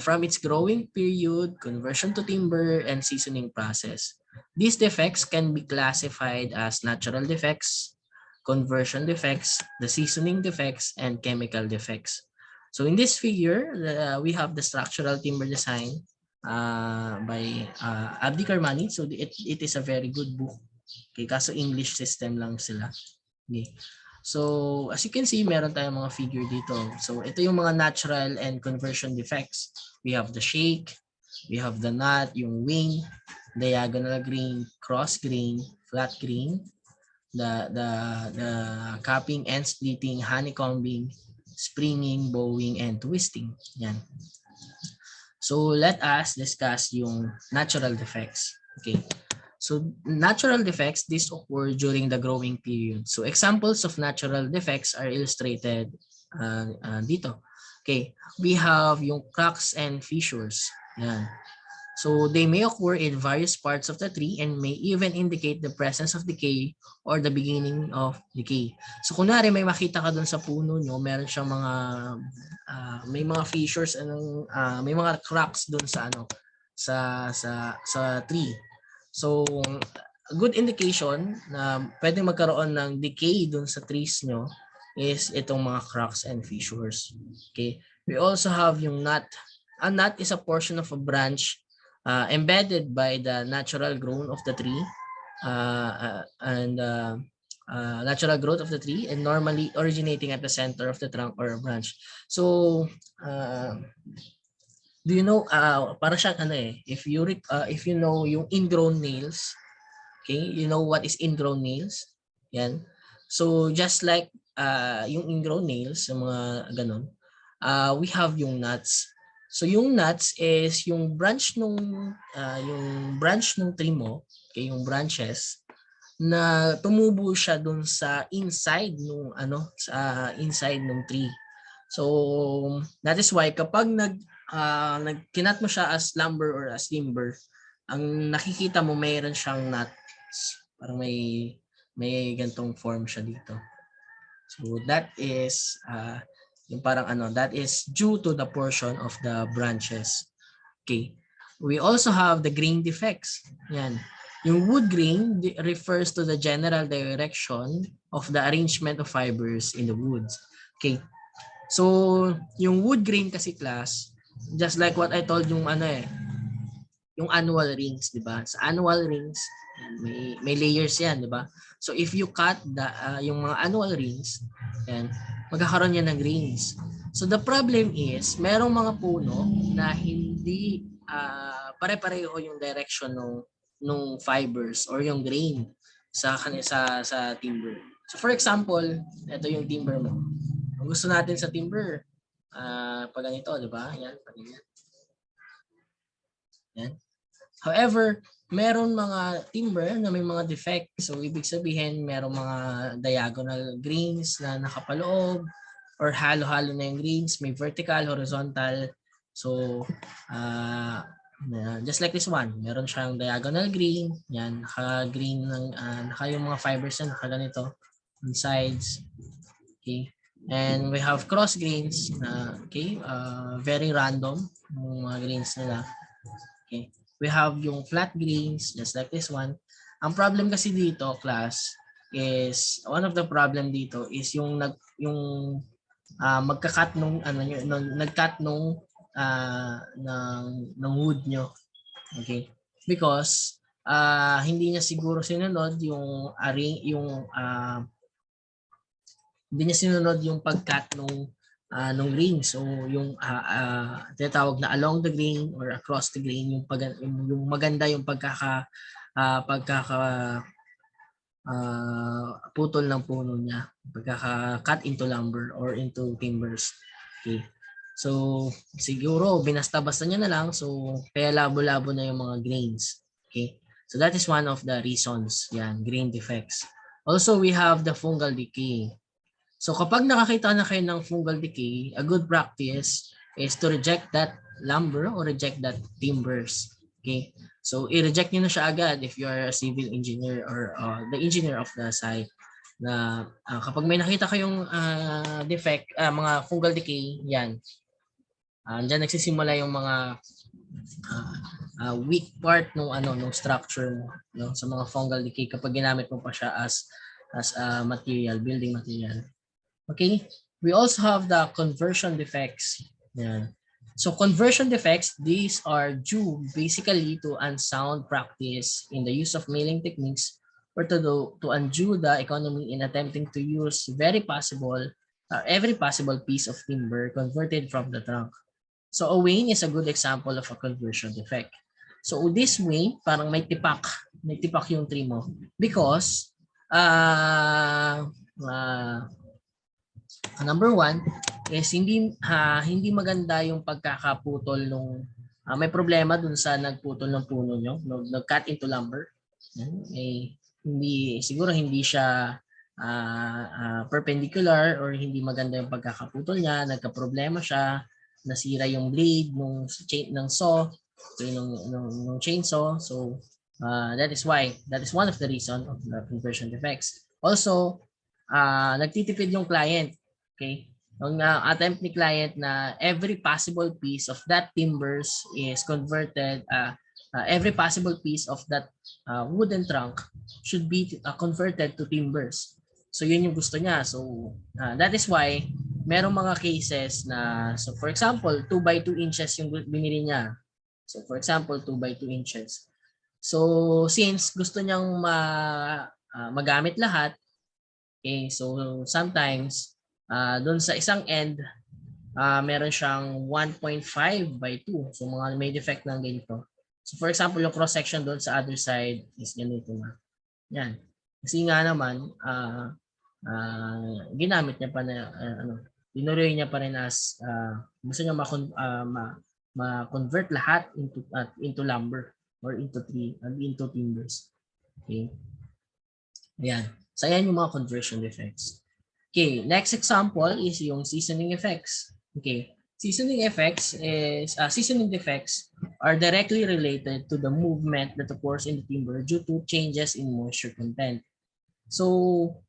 S1: From its growing period, conversion to timber, and seasoning process. These defects can be classified as natural defects, conversion defects, the seasoning defects, and chemical defects. So in this figure, we have the structural timber design by Abdi Karmani. So it is a very good book. Okay, kaso English system lang sila. Okay. So as you can see, meron tayong mga figure dito. So ito yung mga natural and conversion defects. We have the shake, we have the knot, yung wing, diagonal grain, cross grain, flat grain, the capping and splitting, honeycombing, springing, bowing, and twisting. Yan. So let us discuss yung natural defects. Okay. So natural defects, these occur during the growing period. So examples of natural defects are illustrated dito. Okay. We have yung cracks and fissures. Yan. So they may occur in various parts of the tree and may even indicate the presence of decay or the beginning of decay. So kunwari may makita ka dun sa puno nyo, meron siyang mga may mga fissures may mga cracks dun sa sa tree. So a good indication na pwedeng magkaroon ng decay dun sa trees nyo is itong mga cracks and fissures. Okay? We also have yung knot. A knot is a portion of a branch embedded by the natural growth of the tree natural growth of the tree and normally originating at the center of the trunk or branch. So do you know para siyang if you know yung ingrown nails, okay, you know what is ingrown nails? Yan. So just like yung ingrown nails, yung mga ganun, we have yung nuts. So yung nuts is yung branch nung tree mo, okay, yung branches na tumubo siya dun sa inside nung inside nung tree. So that is why kapag nagkinat mo siya as lumber or as timber, ang nakikita mo mayroon siyang nuts. Parang may gantong form siya dito. So that is yung parang that is due to the portion of the branches. Okay. We also have the grain defects. Yan. Yung wood grain refers to the general direction of the arrangement of fibers in the woods. Okay. So, yung wood grain kasi class, just like what I told yung yung annual rings, 'di ba? Sa annual rings, may layers 'yan, 'di ba? So if you cut yung mga annual rings, yan, magkakaroon yan ng grains. So the problem is, merong mga puno na hindi pare-pareho yung direction nung fibers or yung grain sa timber. So for example, ito yung timber mo. Ang gusto natin sa timber, pag ganito, 'di ba? Yan, pag ganyan. Yan. However, meron mga timber na may mga defect. So, ibig sabihin, meron mga diagonal grains na nakapaloob or halo-halo na yung grains. May vertical, horizontal. So, just like this one, meron siyang diagonal grain. Yan, naka-green, naka yung mga fibers na nakaganito on sides. Okay. And we have cross grains na, okay, very random yung mga grains nila. Okay. We have yung flat grains, just like this one. Ang problem kasi dito, class, is one of the problem dito is yung magka-cut nag-cut ng wood nyo. Okay? Because hindi niya siguro sinunod yung hindi niya sinunod yung pag-cut nung grain. So yung tinatawag na along the grain or across the grain, yung maganda yung putol ng puno niya, pagkaka-cut into lumber or into timbers. Okay. So siguro binasta-basta niya na lang, so kaya labo-labo na yung mga grains. Okay. So that is one of the reasons, yan, grain defects. Also, we have the fungal decay. So kapag nakakita na kayo ng fungal decay, a good practice is to reject that lumber or reject that timbers. Okay? So i-reject niyo na siya agad if you are a civil engineer or the engineer of the site. Na kapag may nakita kayong defect, mga fungal decay, yan. Diyan nagsisimula yung mga weak part nung structure mo, no? Sa mga fungal decay kapag ginamit mo pa siya as material, building material. Okay, we also have the conversion defects. Yeah. So conversion defects, these are due basically to unsound practice in the use of milling techniques or to undo the economy in attempting to use every possible piece of timber converted from the trunk. So a wane is a good example of a conversion defect. So this wane, parang may tipak yung tree mo because uh, number one is hindi maganda yung pagkakaputol nung may problema dun sa nagputol ng puno nyo, nag-cut into lumber. Siguro hindi siya perpendicular or hindi maganda yung pagkakaputol niya, nagka-problema siya, nasira yung blade ng saw, nung chainsaw. So that is one of the reason of the conversion defects. Also, nagtitipid yung client. Okay? Ang attempt ni client na every possible piece of that timbers is converted, every possible piece of that wooden trunk should be converted to timbers. So yun yung gusto niya. So that is why merong mga cases na, so for example, 2 by 2 inches yung binili niya. So for example, 2 by 2 inches. So since gusto niyang magamit lahat, okay, so sometimes doon sa isang end, meron siyang 1.5 by 2. So mga may defect ng ganito. So for example, yung cross section doon sa other side is ganito na. Yan. Kasi nga naman, ginamit niya pa na, tinuloy niya pa rin as gusto niya ma-convert lahat into lumber or into timbers. Okay. Ayan. So ayan yung mga conversion defects. Okay, next example is yung seasoning effects. Okay, seasoning defects are directly related to the movement that occurs in the timber due to changes in moisture content. So,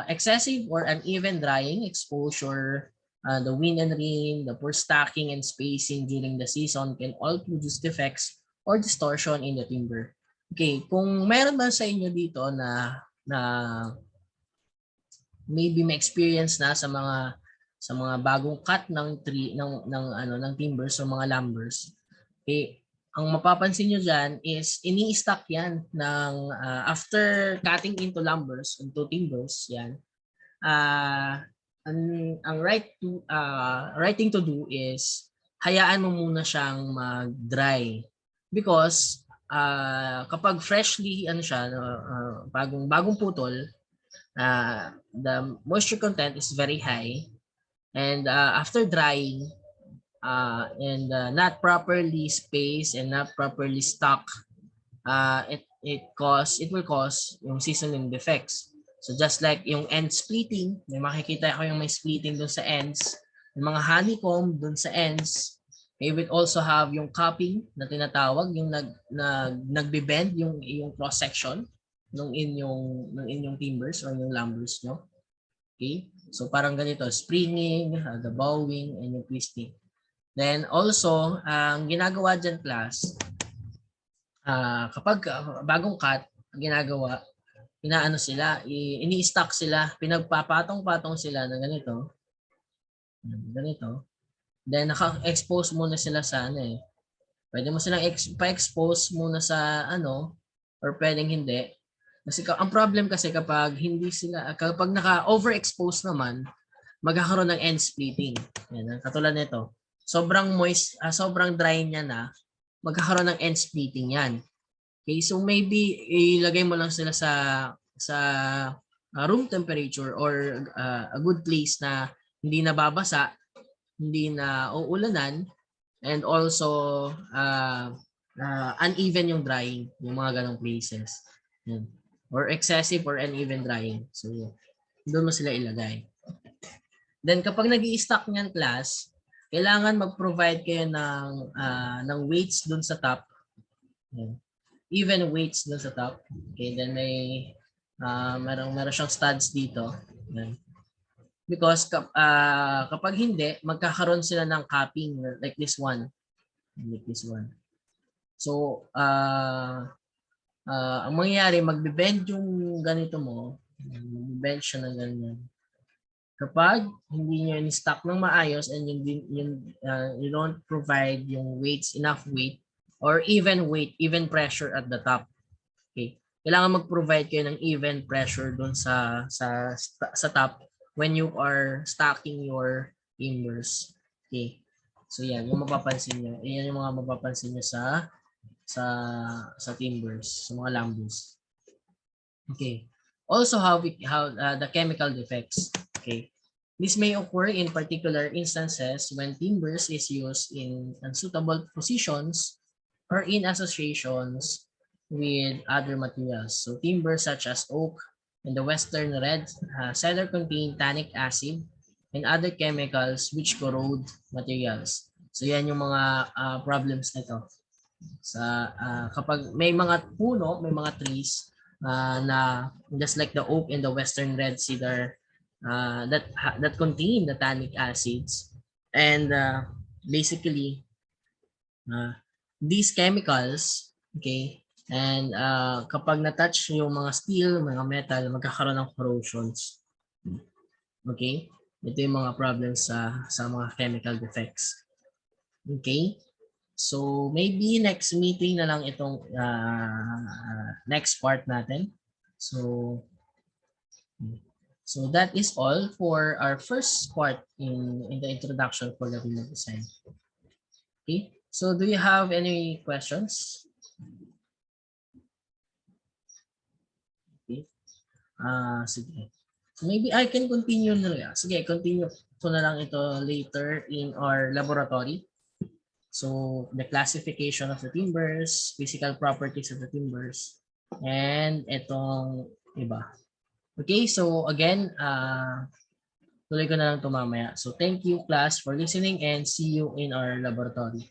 S1: excessive or uneven drying, exposure, the wind and rain, the poor stacking and spacing during the season can all produce defects or distortion in the timber. Okay, kung meron ba sa inyo dito na maybe may experience na sa mga bagong cut ng tree ng timbers o mga lumbers, ang mapapansin niyo diyan is ini-stack yan ng after cutting into lumbers, into timbers yan. Ang right thing to do is hayaan mo muna siyang mag-dry because kapag freshly bagong putol, the moisture content is very high, and after drying and not properly spaced and not properly stock, it will cause yung seasoning defects. So just like yung end splitting, may makikita ko yung may splitting dun sa ends, yung mga honeycomb dun sa ends. It will also have yung cupping na tinatawag, yung nagbe-bend yung cross section ng inyong timbers or yung lumbers nyo. Okay? So parang ganito, springing, the bowing, and yung twisting. Then also, ang ginagawa dyan class, kapag bagong cut, ang ginagawa, ini-stack sila, pinagpapatong-patong sila na ganito. Ganito. Then naka-expose muna sila sa Pwede mo silang pa-expose muna sa or pwedeng hindi. Kasi ang problem kasi kapag naka-overexpose naman, magkakaroon ng end splitting. Yan, katulad nito. Sobrang moist, sobrang dry niya na, magkakaroon ng end splitting yan. Okay, so maybe ilagay mo lang sila sa room temperature or a good place na hindi nababasa, hindi na uulanan, and also uneven yung drying, yung mga ganong places. Yan. Or excessive or uneven drying. So, doon mo sila ilagay. Then, kapag nag-i-stack niyan class, kailangan mag-provide kayo ng weights doon sa top. Yan. Even weights doon sa top. Okay, then meron siyang studs dito. Yan. Because kapag hindi, magkakaroon sila ng capping like this one. Like this one. So, ang mangyayari, magbe-bend yung ganito mo, magbe-bend siya ng ganyan. Kapag hindi nyo in-stock ng maayos and you don't provide yung weights, enough weight, or even weight, even pressure at the top. Okay. Kailangan mag-provide kayo ng even pressure doon sa top when you are stacking your timbers. Okay. So yan, yung mapapansin nyo. Yan yung mga mapapansin nyo sa timbers, sa mga lumbers. Okay. Also, the chemical defects. Okay. This may occur in particular instances when timbers is used in unsuitable positions or in associations with other materials. So timbers such as oak and the western red cedar contain tannic acid and other chemicals which corrode materials. So yan yung mga problems nito. Sa kapag may mga puno, may mga trees na just like the oak and the western red cedar that contain the tannic acids, and basically these chemicals, okay, and kapag na-touch yung mga steel, mga metal, magkakaroon ng corrosions. Okay? Ito yung mga problems sa mga chemical defects. Okay? So maybe next meeting na lang itong next part natin. So that is all for our first part in the introduction for the remote design. Okay? So do you have any questions? Okay. Sige. So maybe I can continue na lang. Sige, continue ko na lang ito later in our laboratory. So the classification of the timbers, physical properties of the timbers, and itong iba. Okay, so again, tuloy ko na lang ito mamaya. So thank you class for listening and see you in our laboratory.